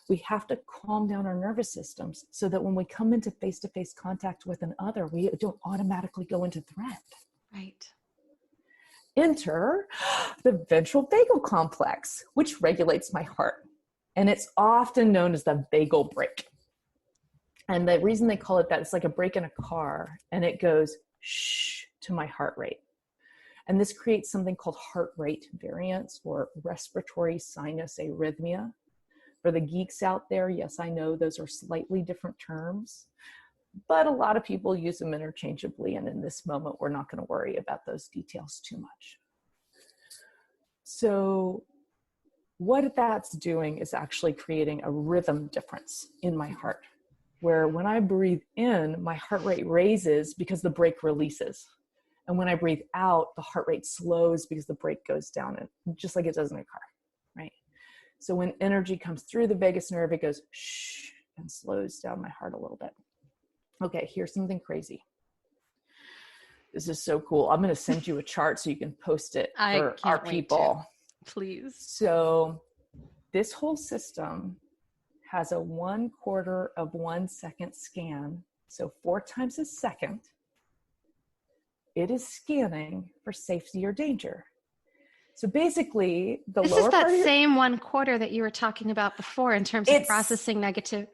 We have to calm down our nervous systems so that when we come into face-to-face contact with an other, we don't automatically go into threat. Right. Enter the ventral vagal complex, which regulates my heart. And it's often known as the vagal brake. And the reason they call it that, it's like a brake in a car, and it goes shh to my heart rate. And this creates something called heart rate variance or respiratory sinus arrhythmia. For the geeks out there, yes, I know those are slightly different terms, but a lot of people use them interchangeably. And in this moment, we're not going to worry about those details too much. So what that's doing is actually creating a rhythm difference in my heart, where when I breathe in, my heart rate raises because the brake releases. And when I breathe out, the heart rate slows because the brake goes down, and just like it does in a car, right? So when energy comes through the vagus nerve, it goes shh and slows down my heart a little bit. Okay, here's something crazy. This is so cool. I'm going to send you a chart so you can post it for our people. Please. So this whole system has a 1/4 of 1 second scan. So 4 times a second, it is scanning for safety or danger. So basically, this is that same 1/4 that you were talking about before in terms of processing negative.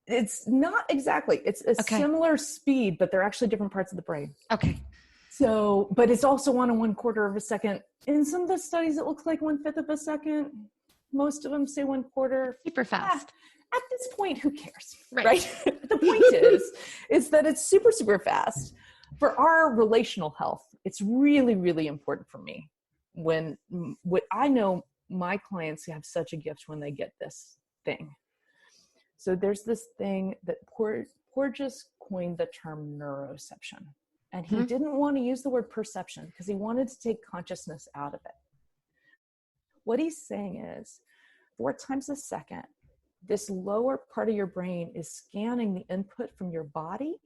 It's not exactly. It's a similar speed, but they're actually different parts of the brain. Okay. So, but it's also on a 1/4 of a second. In some of the studies, it looks like 1/5 of a second. Most of them say 1/4. Super fast. At this point, who cares, right? The point is that it's super, super fast. For our relational health, it's really, really important for me. When I know my clients have such a gift when they get this thing. So there's this thing that Porges coined the term neuroception. And he didn't want to use the word perception because he wanted to take consciousness out of it. What he's saying is 4 times a second, this lower part of your brain is scanning the input from your body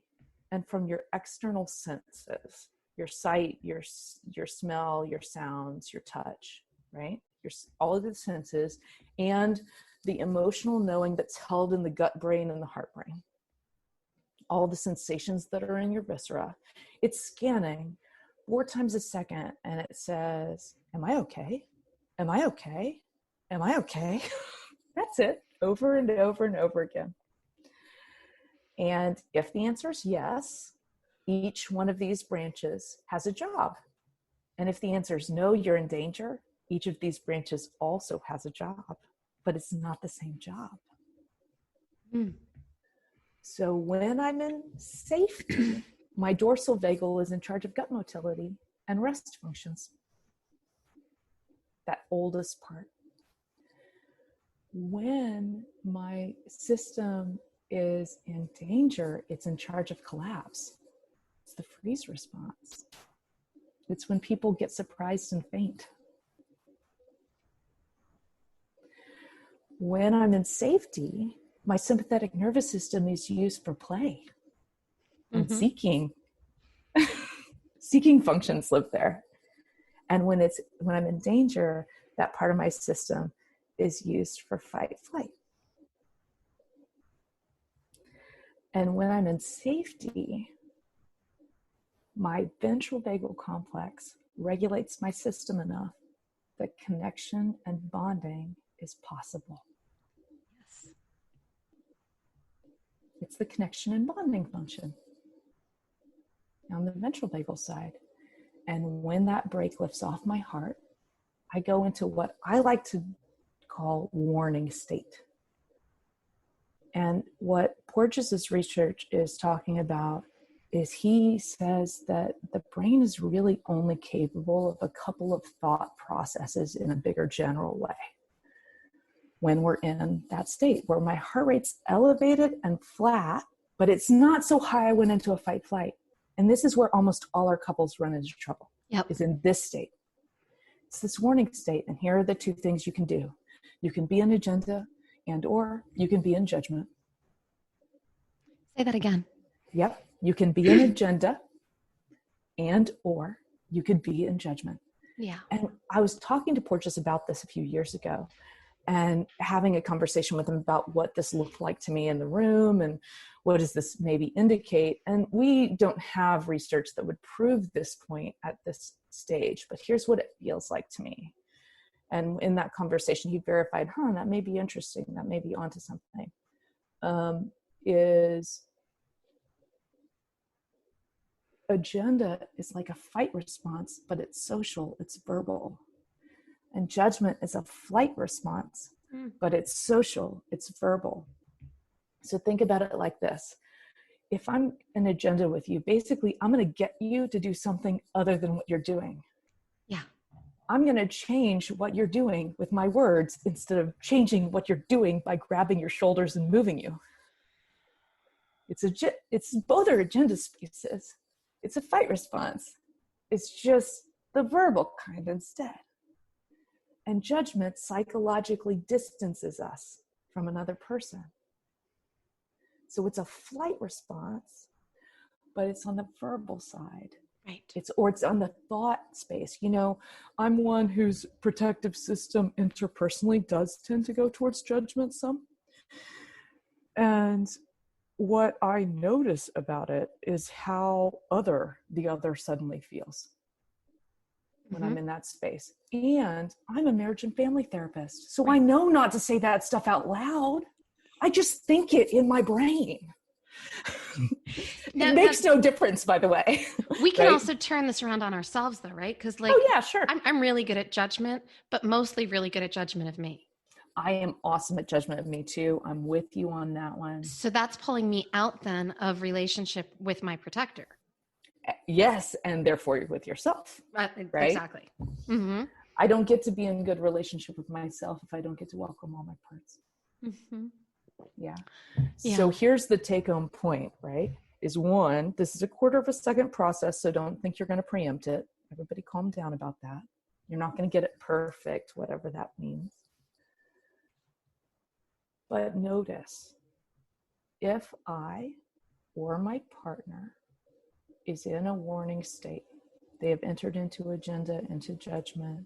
and from your external senses, your sight, your smell, your sounds, your touch, right? All of the senses, and the emotional knowing that's held in the gut brain and the heart brain. All the sensations that are in your viscera. It's scanning 4 times a second, and it says, am I okay? Am I okay? Am I okay? That's it, over and over and over again. And if the answer is yes, each one of these branches has a job. And if the answer is no, you're in danger, each of these branches also has a job, but it's not the same job. So when I'm in safety, my dorsal vagal is in charge of gut motility and rest functions. That oldest part. When my system is in danger, it's in charge of collapse. It's the freeze response. It's when people get surprised and faint. When I'm in safety, my sympathetic nervous system is used for play and seeking. Seeking functions live there. And when I'm in danger, that part of my system is used for fight, flight. And when I'm in safety, my ventral vagal complex regulates my system enough that connection and bonding is possible. Yes. It's the connection and bonding function on the ventral vagal side. And when that brake lifts off my heart, I go into what I like to call warning state. And what Porges' research is talking about is he says that the brain is really only capable of a couple of thought processes in a bigger general way when we're in that state where my heart rate's elevated and flat, but it's not so high I went into a fight flight. And this is where almost all our couples run into trouble, is in this state. It's this warning state. And here are the 2 things you can do. You can be in agenda or you can be in judgment. Say that again. Yep. You can be in agenda or you could be in judgment. Yeah. And I was talking to Porges about this a few years ago. and having a conversation with them about what this looked like to me in the room and what does this maybe indicate. And we don't have research that would prove this point at this stage, but here's what it feels like to me. And in that conversation, he verified, that may be interesting. That may be onto something. Is agenda is like a fight response, but it's social, it's verbal. And judgment is a flight response, but it's social, it's verbal. So think about it like this. If I'm an agenda with you, basically, I'm going to get you to do something other than what you're doing. Yeah. I'm going to change what you're doing with my words instead of changing what you're doing by grabbing your shoulders and moving you. It's both are agenda spaces. It's a fight response. It's just the verbal kind instead. And judgment psychologically distances us from another person. So it's a flight response, but it's on the verbal side. Right. It's on the thought space. I'm one whose protective system interpersonally does tend to go towards judgment some. And what I notice about it is how the other suddenly feels when I'm in that space. And I'm a marriage and family therapist. So I know not to say that stuff out loud. I just think it in my brain. It makes no difference, by the way. We can also turn this around on ourselves though, right? Because oh yeah, sure. I'm really good at judgment, but mostly really good at judgment of me. I am awesome at judgment of me too. I'm with you on that one. So that's pulling me out then of relationship with my protector. Yes, and therefore with yourself. Right? Exactly. Mm-hmm. I don't get to be in good relationship with myself if I don't get to welcome all my parts. Mm-hmm. Yeah. So here's the take-home point, right? Is one, this is a 1/4 of a second process, so don't think you're going to preempt it. Everybody calm down about that. You're not going to get it perfect, whatever that means. But notice, if I or my partner is in a warning state, they have entered into agenda, into judgment,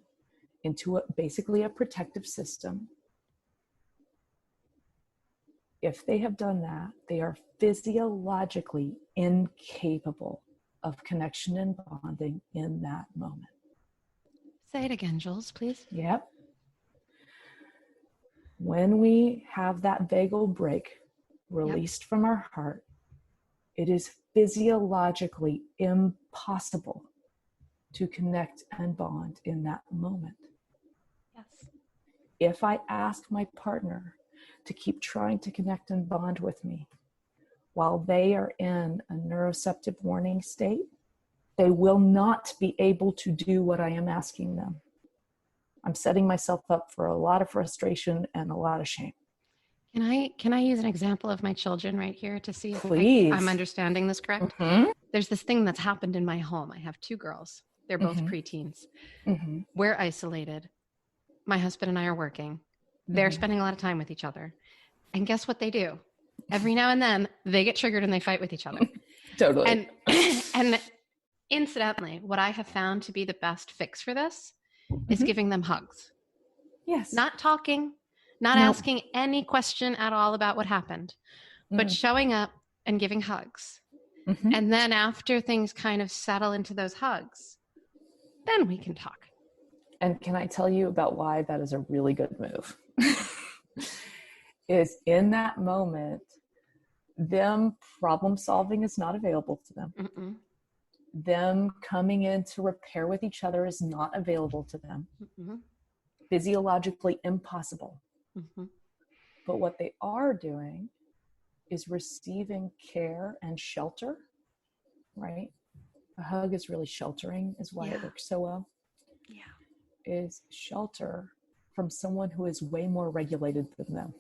into basically a protective system. If they have done that, they are physiologically incapable of connection and bonding in that moment. Say it again, Jules, please. Yep. When we have that vagal brake released from our heart, it is physiologically impossible to connect and bond in that moment. Yes. If I ask my partner to keep trying to connect and bond with me while they are in a neuroceptive warning state, they will not be able to do what I am asking them. I'm setting myself up for a lot of frustration and a lot of shame. Can I use an example of my children right here to see if I'm understanding this correct? Mm-hmm. There's this thing that's happened in my home. I have 2 girls. They're both preteens. Mm-hmm. We're isolated. My husband and I are working. They're spending a lot of time with each other. And guess what they do? Every now and then they get triggered and they fight with each other. Totally. And incidentally, what I have found to be the best fix for this is giving them hugs. Yes. Not talking, not asking any question at all about what happened, but showing up and giving hugs. Mm-hmm. And then after things kind of settle into those hugs, then we can talk. And can I tell you about why that is a really good move? Is in that moment, them problem solving is not available to them. Mm-mm. Them coming in to repair with each other is not available to them. Mm-hmm. Physiologically impossible. Mm-hmm. But what they are doing is receiving care and shelter, right? A hug is really sheltering, is why it works so well. Yeah. Is shelter from someone who is way more regulated than them.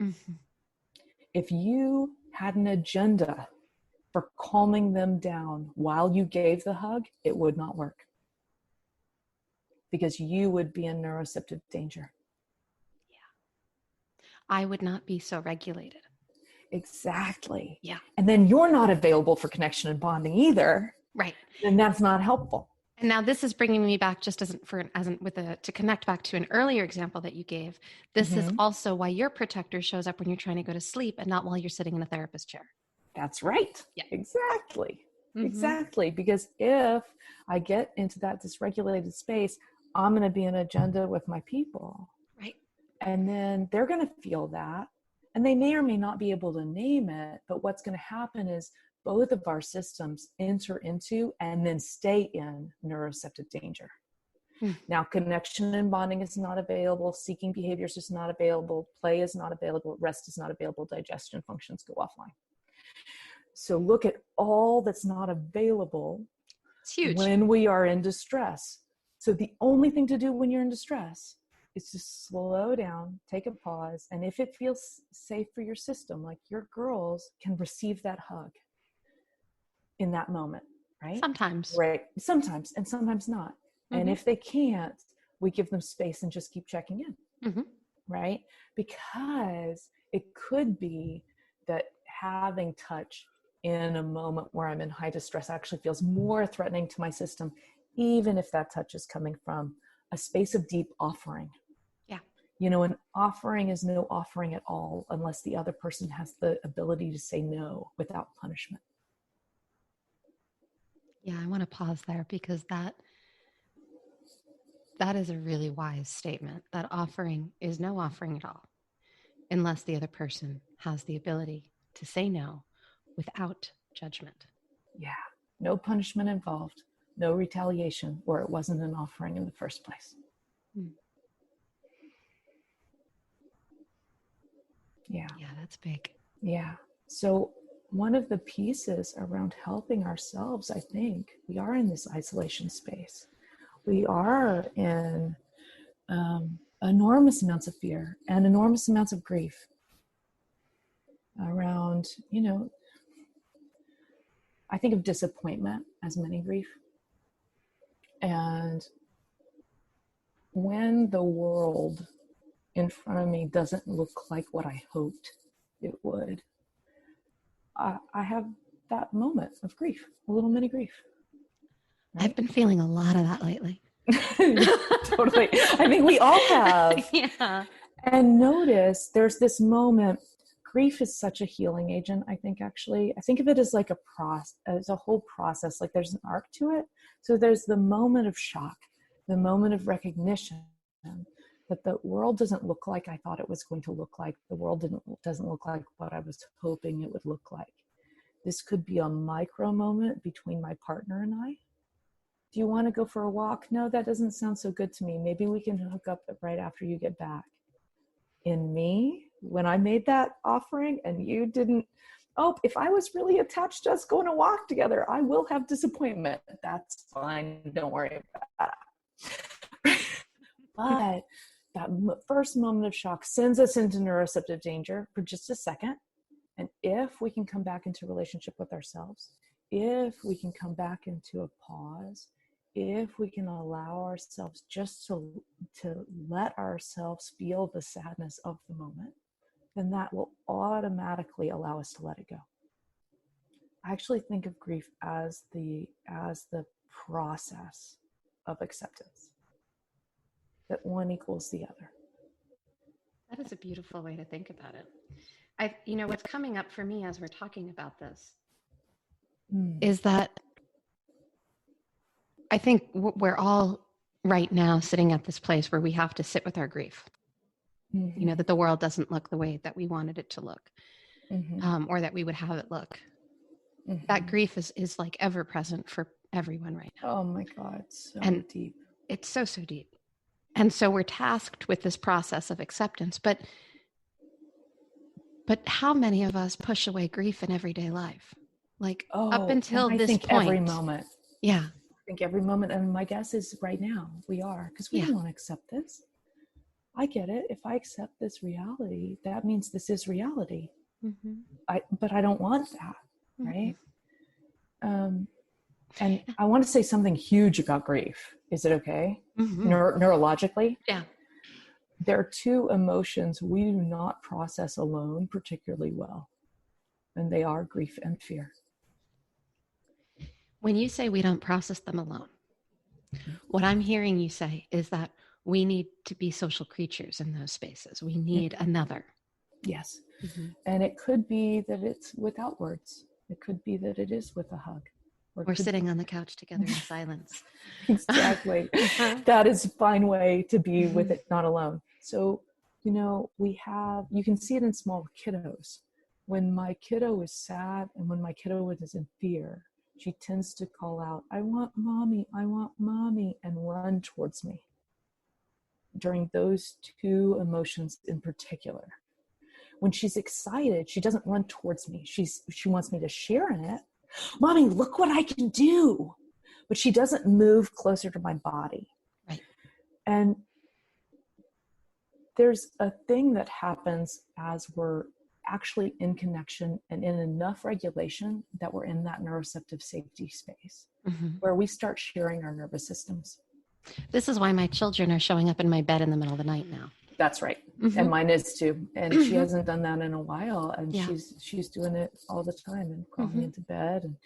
Mm-hmm. If you had an agenda for calming them down while you gave the hug, it would not work. Because you would be in neuroceptive danger. Yeah. I would not be so regulated. Exactly. Yeah. And then you're not available for connection and bonding either. Right. And that's not helpful. And now this is bringing me back just to connect back to an earlier example that you gave. This is also why your protector shows up when you're trying to go to sleep and not while you're sitting in a therapist chair. That's right. Yeah. Exactly. Exactly. Because if I get into that dysregulated space, I'm going to be an agenda with my people. Right. And then they're going to feel that. And they may or may not be able to name it. But what's going to happen is both of our systems enter into and then stay in neuroceptive danger. Now, connection and bonding is not available. Seeking behaviors is not available. Play is not available. Rest is not available. Digestion functions go offline. So look at all that's not available. It's huge. When we are in distress. So the only thing to do when you're in distress is to slow down, take a pause, and if it feels safe for your system, like your girls can receive that hug in that moment, right? Sometimes. Right. Sometimes, and sometimes not. And if they can't, we give them space and just keep checking in, right? Because it could be that having touch in a moment where I'm in high distress actually feels more threatening to my system, even if that touch is coming from a space of deep offering. Yeah. You know, an offering is no offering at all unless the other person has the ability to say no without punishment. Yeah, I want to pause there because that is a really wise statement. That offering is no offering at all unless the other person has the ability to say no without judgment. Yeah. No punishment involved, no retaliation, or it wasn't an offering in the first place. Yeah. Yeah, that's big. Yeah. So one of the pieces around helping ourselves, I think, we are in this isolation space. We are in enormous amounts of fear and enormous amounts of grief around, you know, I think of disappointment as many grief. And when the world in front of me doesn't look like what I hoped it would, I have that moment of grief, a little mini grief. Right? I've been feeling a lot of that lately. Totally. I think we all have. Yeah. And notice there's this moment. Grief is such a healing agent, I think, actually. I think of it as like as a whole process, like there's an arc to it. So there's the moment of shock, the moment of recognition that the world doesn't look like I thought it was going to look like. The world doesn't look like what I was hoping it would look like. This could be a micro moment between my partner and I. Do you want to go for a walk? No, that doesn't sound so good to me. Maybe we can hook up right after you get back. In me, when I made that offering and you didn't, if I was really attached to us going to walk together, I will have disappointment. That's fine. Don't worry about that. But that first moment of shock sends us into neuroceptive danger for just a second. And if we can come back into relationship with ourselves, if we can come back into a pause, if we can allow ourselves just to let ourselves feel the sadness of the moment, then that will automatically allow us to let it go. I actually think of grief as the process of acceptance, that one equals the other. That is a beautiful way to think about it. What's coming up for me as we're talking about this is that I think we're all right now sitting at this place where we have to sit with our grief. Mm-hmm. That the world doesn't look the way that we wanted it to look, or that we would have it look. Mm-hmm. That grief is like ever present for everyone right now. Oh my God, so deep. It's so deep. And so we're tasked with this process of acceptance, but how many of us push away grief in everyday life? Like up until this point. Every moment. Yeah. I think every moment, and my guess is right now we are, because we don't want to accept this. I get it. If I accept this reality, that means this is reality. Mm-hmm. But I don't want that, right? And I want to say something huge about grief. Is it okay? Mm-hmm. Neurologically? Yeah. There are two emotions we do not process alone particularly well, and they are grief and fear. When you say we don't process them alone, What I'm hearing you say is that we need to be social creatures in those spaces. We need another. Yes. And it could be that it's without words. It could be that it is with a hug. Or sitting on the couch together in silence. Exactly. That is a fine way to be with it, not alone. So, you can see it in small kiddos. When my kiddo is sad and when my kiddo is in fear, she tends to call out, I want mommy, and run towards me. During those two emotions in particular. When she's excited, she doesn't run towards me. She wants me to share in it. Mommy, look what I can do. But she doesn't move closer to my body. Right. And there's a thing that happens as we're actually in connection and in enough regulation that we're in that neuroceptive safety space where we start sharing our nervous systems. This is why my children are showing up in my bed in the middle of the night now. That's right. And mine is too. And she hasn't done that in a while. And she's doing it all the time and crawling into bed and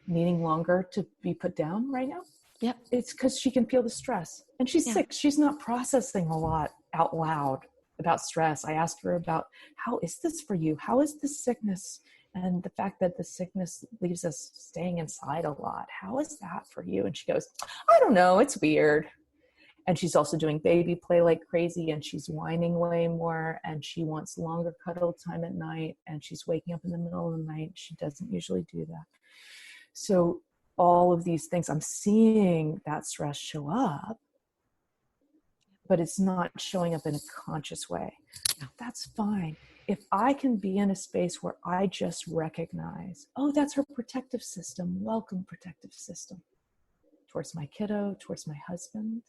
needing longer to be put down right now. Yep. It's because she can feel the stress. And she's 6. She's not processing a lot out loud about stress. I asked her about, how is this for you? How is this sickness? And the fact that the sickness leaves us staying inside a lot. How is that for you? And she goes, I don't know. It's weird. And she's also doing baby play like crazy, and she's whining way more, and she wants longer cuddle time at night, and she's waking up in the middle of the night. She doesn't usually do that. So all of these things, I'm seeing that stress show up, but it's not showing up in a conscious way. That's fine. If I can be in a space where I just recognize, oh, that's her protective system. Welcome, protective system. Towards my kiddo, towards my husband.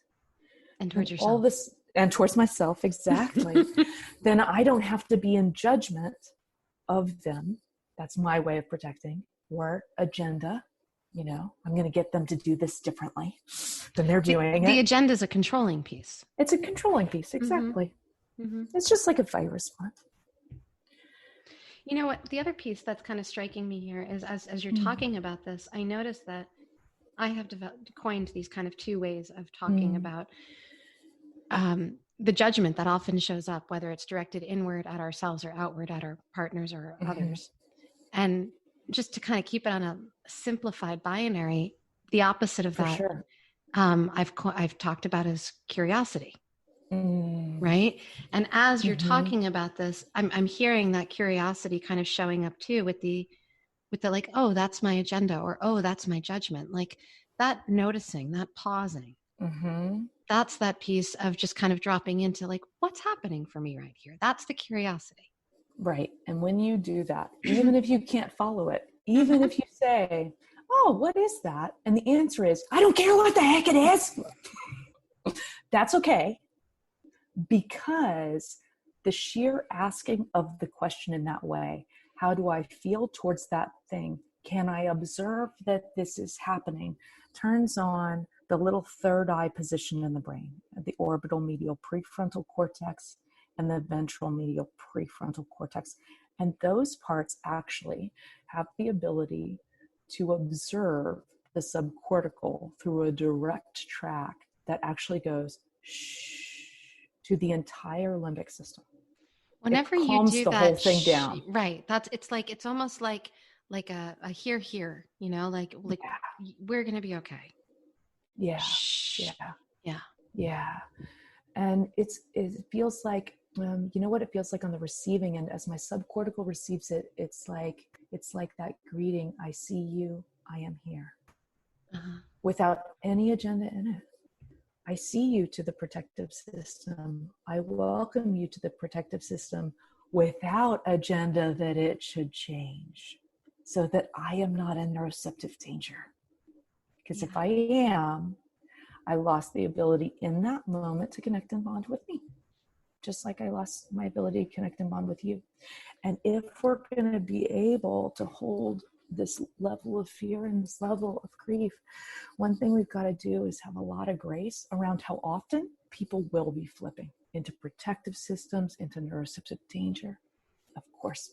And towards yourself. All this, and towards myself, exactly. Then I don't have to be in judgment of them. That's my way of protecting. Or agenda. I'm going to get them to do this differently than they're doing it. The agenda is a controlling piece. It's a controlling piece, exactly. It's just like a fight response. You know what? The other piece that's kind of striking me here is as you're talking about this, I noticed that I have coined these kind of 2 ways of talking about the judgment that often shows up, whether it's directed inward at ourselves or outward at our partners or others. And just to kind of keep it on a simplified binary, the opposite of that, sure. I've talked about as curiosity, right? And as you're talking about this, I'm hearing that curiosity kind of showing up too with the like, oh, that's my agenda, or oh, that's my judgment, like that noticing, that pausing. That's that piece of just kind of dropping into like, what's happening for me right here? That's the curiosity. Right. And when you do that, even if you can't follow it, even if you say, oh, what is that? And the answer is, I don't care what the heck it is. That's okay. Because the sheer asking of the question in that way, how do I feel towards that thing? Can I observe that this is happening? Turns on the little third eye position in the brain, the orbital medial prefrontal cortex and the ventral medial prefrontal cortex. And those parts actually have the ability to observe the subcortical through a direct track that actually goes to the entire limbic system. Whenever it calms you do the that, whole thing down. Right. It's almost like a here, like we're going to be okay. Yeah. Shh. Yeah. And it feels like, you know what it feels like on the receiving end, as my subcortical receives it, it's like that greeting, I see you, I am here. Without any agenda in it. I see you to the protective system. I welcome you to the protective system without agenda that it should change, so that I am not in neuroceptive danger. Because if I am, I lost the ability in that moment to connect and bond with me, just like I lost my ability to connect and bond with you. And if we're going to be able to hold this level of fear and this level of grief, one thing we've got to do is have a lot of grace around how often people will be flipping into protective systems, into neuroceptive danger. Of course.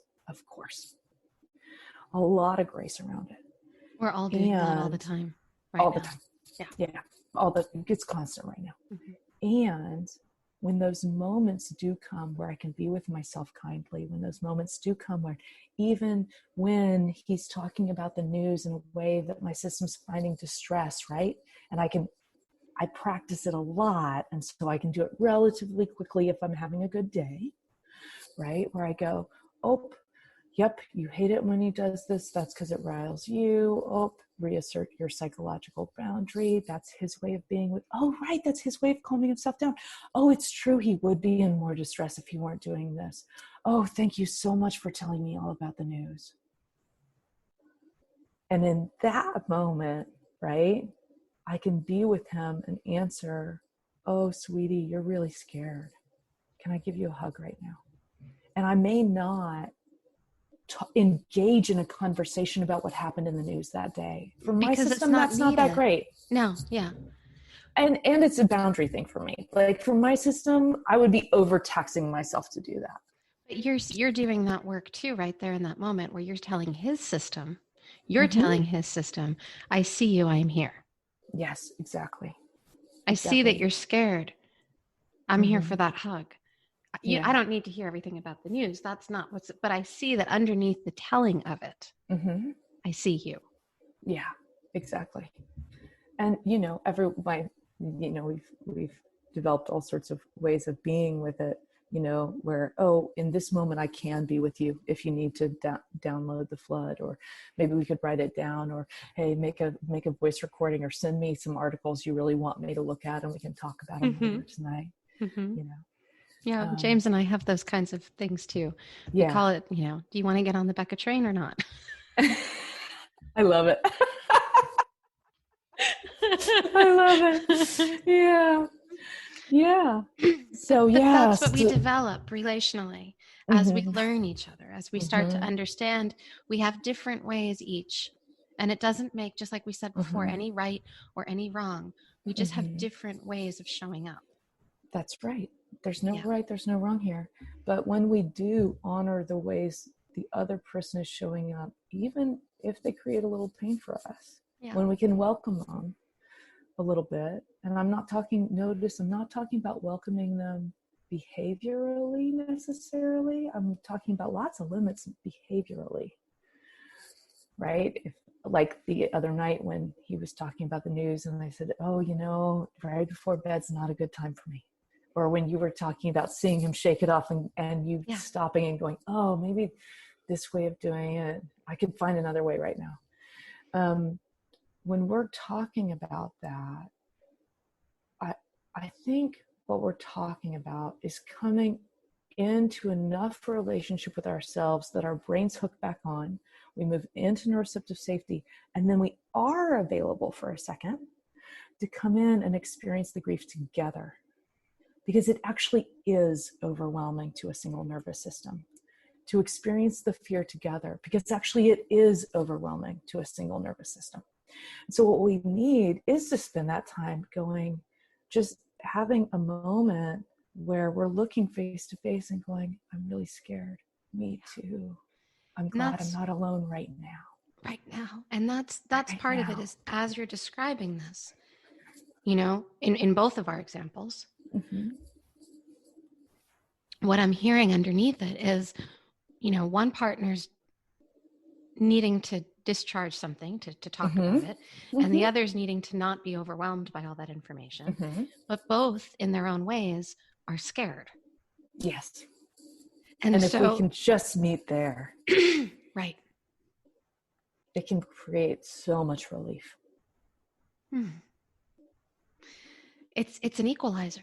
A lot of grace around it. We're all doing that all the time. All the time. Yeah. it's constant right now. Mm-hmm. And when those moments do come where I can be with myself kindly, when those moments do come where even when he's talking about the news in a way that my system's finding distress, right? And I practice it a lot. And so I can do it relatively quickly if I'm having a good day, right? Where I go, oh, yep, you hate it when he does this. That's because it riles you. Oh, reassert your psychological boundary. That's his way of being with, oh, right, that's his way of calming himself down. Oh, it's true. He would be in more distress if he weren't doing this. Oh, thank you so much for telling me all about the news. And in that moment, right, I can be with him and answer, oh, sweetie, you're really scared. Can I give you a hug right now? And I may not engage in a conversation about what happened in the news that day. For my Because system, that's not that great. No, yeah. And it's a boundary thing for me. Like for my system, I would be overtaxing myself to do that. But you're doing that work too, right there in that moment where you're telling his system, telling his system, I see you, I'm here. Yes, exactly. I see that you're scared. I'm here for that hug. I don't need to hear everything about the news. That's not but I see that underneath the telling of it, I see you. Yeah, exactly. And, we've developed all sorts of ways of being with it, where, oh, in this moment I can be with you if you need to download the flood, or maybe we could write it down, or, hey, make a voice recording, or send me some articles you really want me to look at and we can talk about them later tonight, Yeah, James and I have those kinds of things too. We call it, do you want to get on the Becca train or not? I love it. I love it. Yeah. Yeah. So, but yeah. That's what we develop relationally as we learn each other, as we start to understand we have different ways each. And it doesn't make, just like we said before, any right or any wrong. We just have different ways of showing up. That's right. There's no right, there's no wrong here. But when we do honor the ways the other person is showing up, even if they create a little pain for us, when we can welcome them a little bit, and I'm not talking about welcoming them behaviorally necessarily. I'm talking about lots of limits behaviorally, right? Like the other night when he was talking about the news and I said, oh, right before bed's not a good time for me. Or when you were talking about seeing him shake it off and you stopping and going, oh, maybe this way of doing it, I could find another way right now. When we're talking about that, I think what we're talking about is coming into enough relationship with ourselves that our brains hook back on. We move into neuroceptive safety, and then we are available for a second to come in and experience the grief together. Because it actually is overwhelming to a single nervous system to experience the fear together, because actually it is overwhelming to a single nervous system. So what we need is to spend that time going, just having a moment where we're looking face to face and going, I'm really scared. Me too. I'm glad I'm not alone right now. Right now. And that's part of it, is as you're describing this, in both of our examples, what I'm hearing underneath it is, one partner's needing to discharge something, to talk about it, and the other's needing to not be overwhelmed by all that information. But both, in their own ways, are scared. Yes. And if we can just meet there, right, it can create so much relief. It's an equalizer.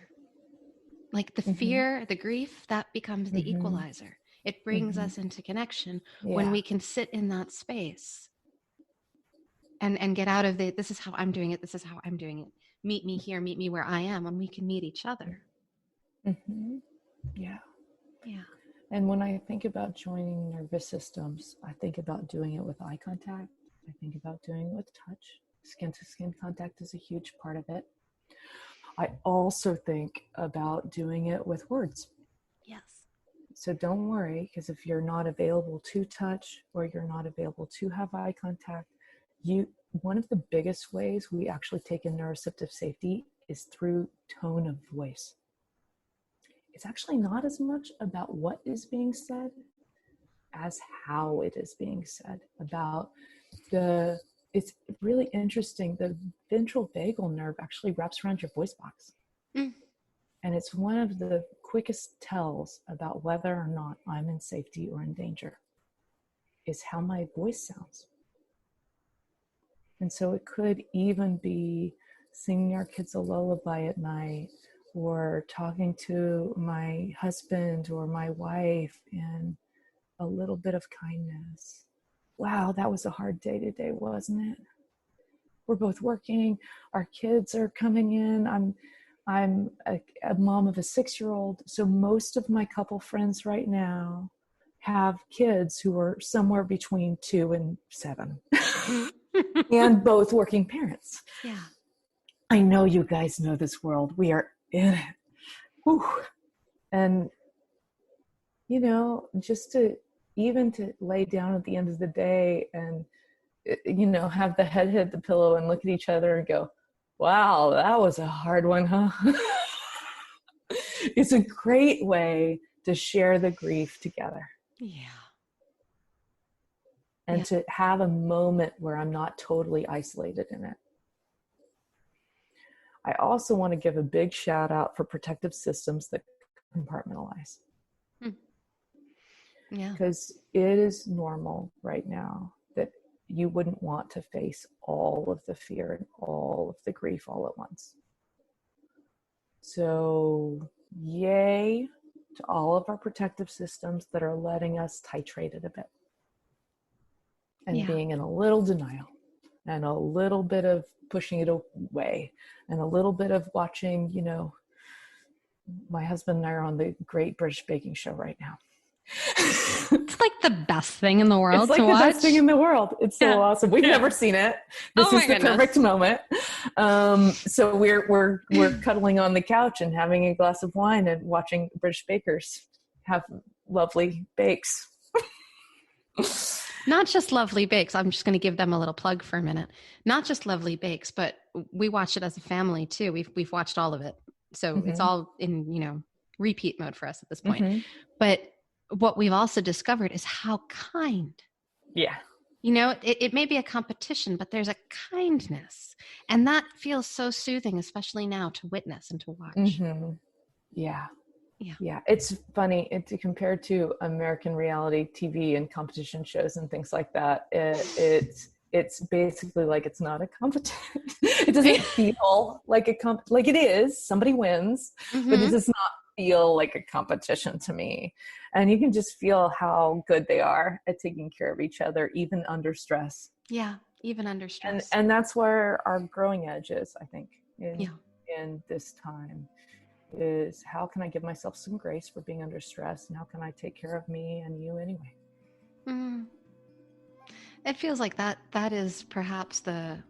Like the fear, the grief, that becomes the equalizer. It brings us into connection when we can sit in that space and get out of this is how I'm doing it, this is how I'm doing it. Meet me here, meet me where I am, and we can meet each other. Yeah. Yeah. And when I think about joining nervous systems, I think about doing it with eye contact. I think about doing it with touch. Skin-to-skin contact is a huge part of it. I also think about doing it with words. Yes. So don't worry, because if you're not available to touch or you're not available to have eye contact, one of the biggest ways we actually take in neuroceptive safety is through tone of voice. It's actually not as much about what is being said as how it is being said. It's really interesting. The ventral vagal nerve actually wraps around your voice box. Mm. And it's one of the quickest tells about whether or not I'm in safety or in danger, is how my voice sounds. And so it could even be singing our kids a lullaby at night, or talking to my husband or my wife in a little bit of kindness. Wow, that was a hard day today, wasn't it? We're both working. Our kids are coming in. I'm a mom of a 6-year-old. So most of my couple friends right now have kids who are somewhere between 2 and 7 and both working parents. Yeah. I know you guys know this world. We are in it. Whew. And, just to lay down at the end of the day and, have the head hit the pillow and look at each other and go, wow, that was a hard one, huh? It's a great way to share the grief together. Yeah. And to have a moment where I'm not totally isolated in it. I also want to give a big shout out for protective systems that compartmentalize. Yeah. Because it is normal right now that you wouldn't want to face all of the fear and all of the grief all at once. So yay to all of our protective systems that are letting us titrate it a bit. And being in a little denial and a little bit of pushing it away and a little bit of watching, my husband and I are on the Great British Baking Show right now. It's like the best thing in the world to watch. It's like the best thing in the world. It's so awesome. We've never seen it. This is the perfect moment. So we're cuddling on the couch and having a glass of wine and watching British bakers have lovely bakes. Not just lovely bakes. I'm just going to give them a little plug for a minute. Not just lovely bakes, but we watch it as a family too. We've watched all of it. So it's all in, repeat mode for us at this point. But what we've also discovered is how kind. Yeah. It may be a competition, but there's a kindness. And that feels so soothing, especially now, to witness and to watch. Mm-hmm. Yeah. Yeah. It's funny compared to American reality TV and competition shows and things like that. It's basically like it's not a competition. It doesn't feel like like it is. Somebody wins, but it does not feel like a competition to me. And you can just feel how good they are at taking care of each other, even under stress. Yeah, even under stress. And that's where our growing edge is, I think, in this time, is how can I give myself some grace for being under stress, and how can I take care of me and you anyway? It feels like that is perhaps the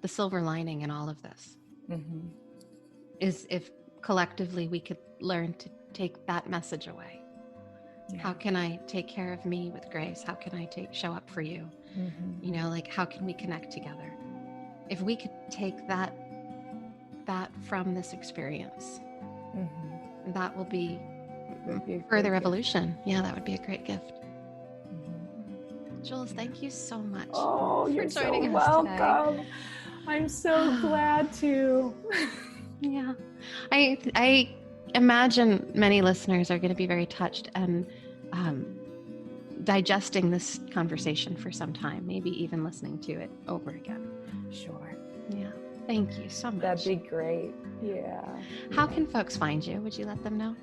silver lining in all of this. Is if collectively we could learn to take that message away. How can I take care of me with grace? How can I show up for you? How can we connect together? If we could take that from this experience, that will be further evolution. Yeah, that would be a great gift. Jules, thank you so much for joining so us welcome. today. I'm so glad to. Yeah, I imagine many listeners are going to be very touched and digesting this conversation for some time, maybe even listening to it over again. Sure. Yeah. Thank you so much. That'd be great. Yeah. How can folks find you? Would you let them know?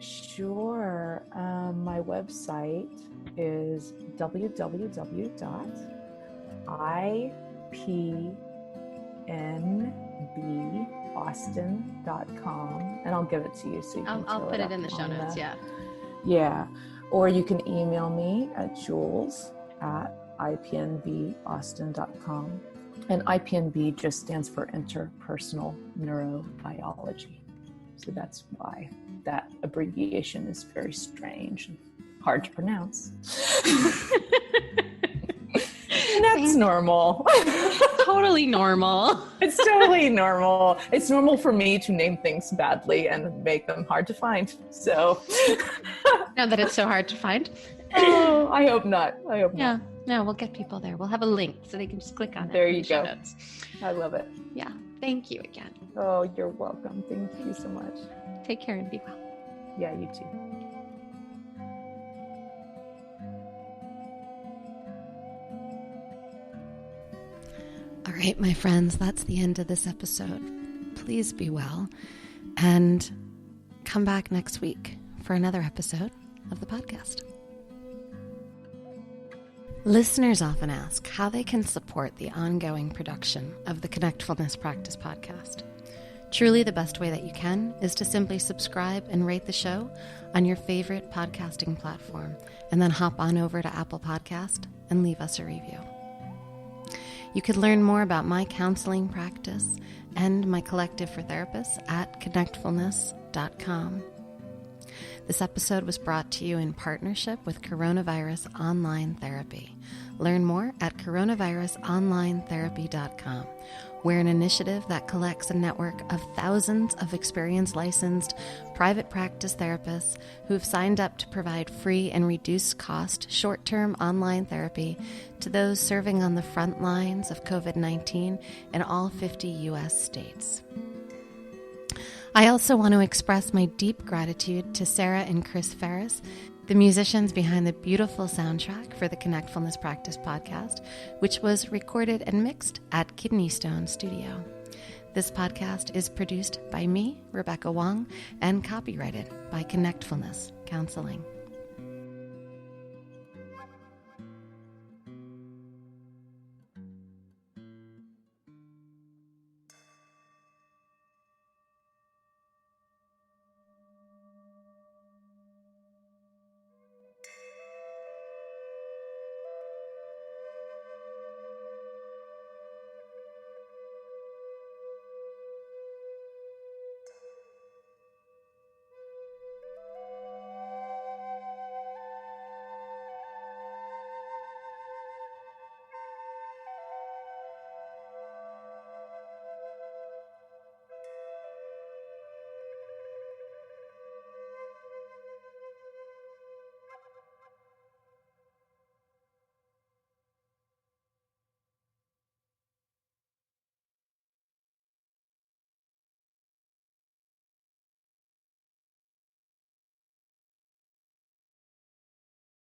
Sure. My website is www.ipnbaustin.com, and I'll give it to you so you can I'll put it in the show notes. Yeah. Or you can email me at jules@ipnbaustin.com. And IPNB just stands for Interpersonal Neurobiology. So that's why that abbreviation is very strange and hard to pronounce. And that's normal. Totally normal. It's totally normal. It's normal for me to name things badly and make them hard to find. So Now that it's so hard to find. Oh, I hope not. I hope not. No, we'll get people there. We'll have a link so they can just click on it. There you go. Notes. I love it. Yeah. Thank you again. Oh, you're welcome. Thank you so much. Take care and be well. Yeah, you too. All right, my friends, that's the end of this episode. Please be well and come back next week for another episode of the podcast. Listeners often ask how they can support the ongoing production of the Connectfulness Practice podcast. Truly, the best way that you can is to simply subscribe and rate the show on your favorite podcasting platform, and then hop on over to Apple Podcast and leave us a review. You could learn more about my counseling practice and my collective for therapists at connectfulness.com. This episode was brought to you in partnership with Coronavirus Online Therapy. Learn more at coronavirusonlinetherapy.com. We're an initiative that collects a network of thousands of experienced licensed private practice therapists who have signed up to provide free and reduced cost short-term online therapy to those serving on the front lines of COVID-19 in all 50 U.S. states. I also want to express my deep gratitude to Sarah and Chris Ferris, the musicians behind the beautiful soundtrack for the Connectfulness Practice podcast, which was recorded and mixed at Kidney Stone Studio. This podcast is produced by me, Rebecca Wong, and copyrighted by Connectfulness Counseling.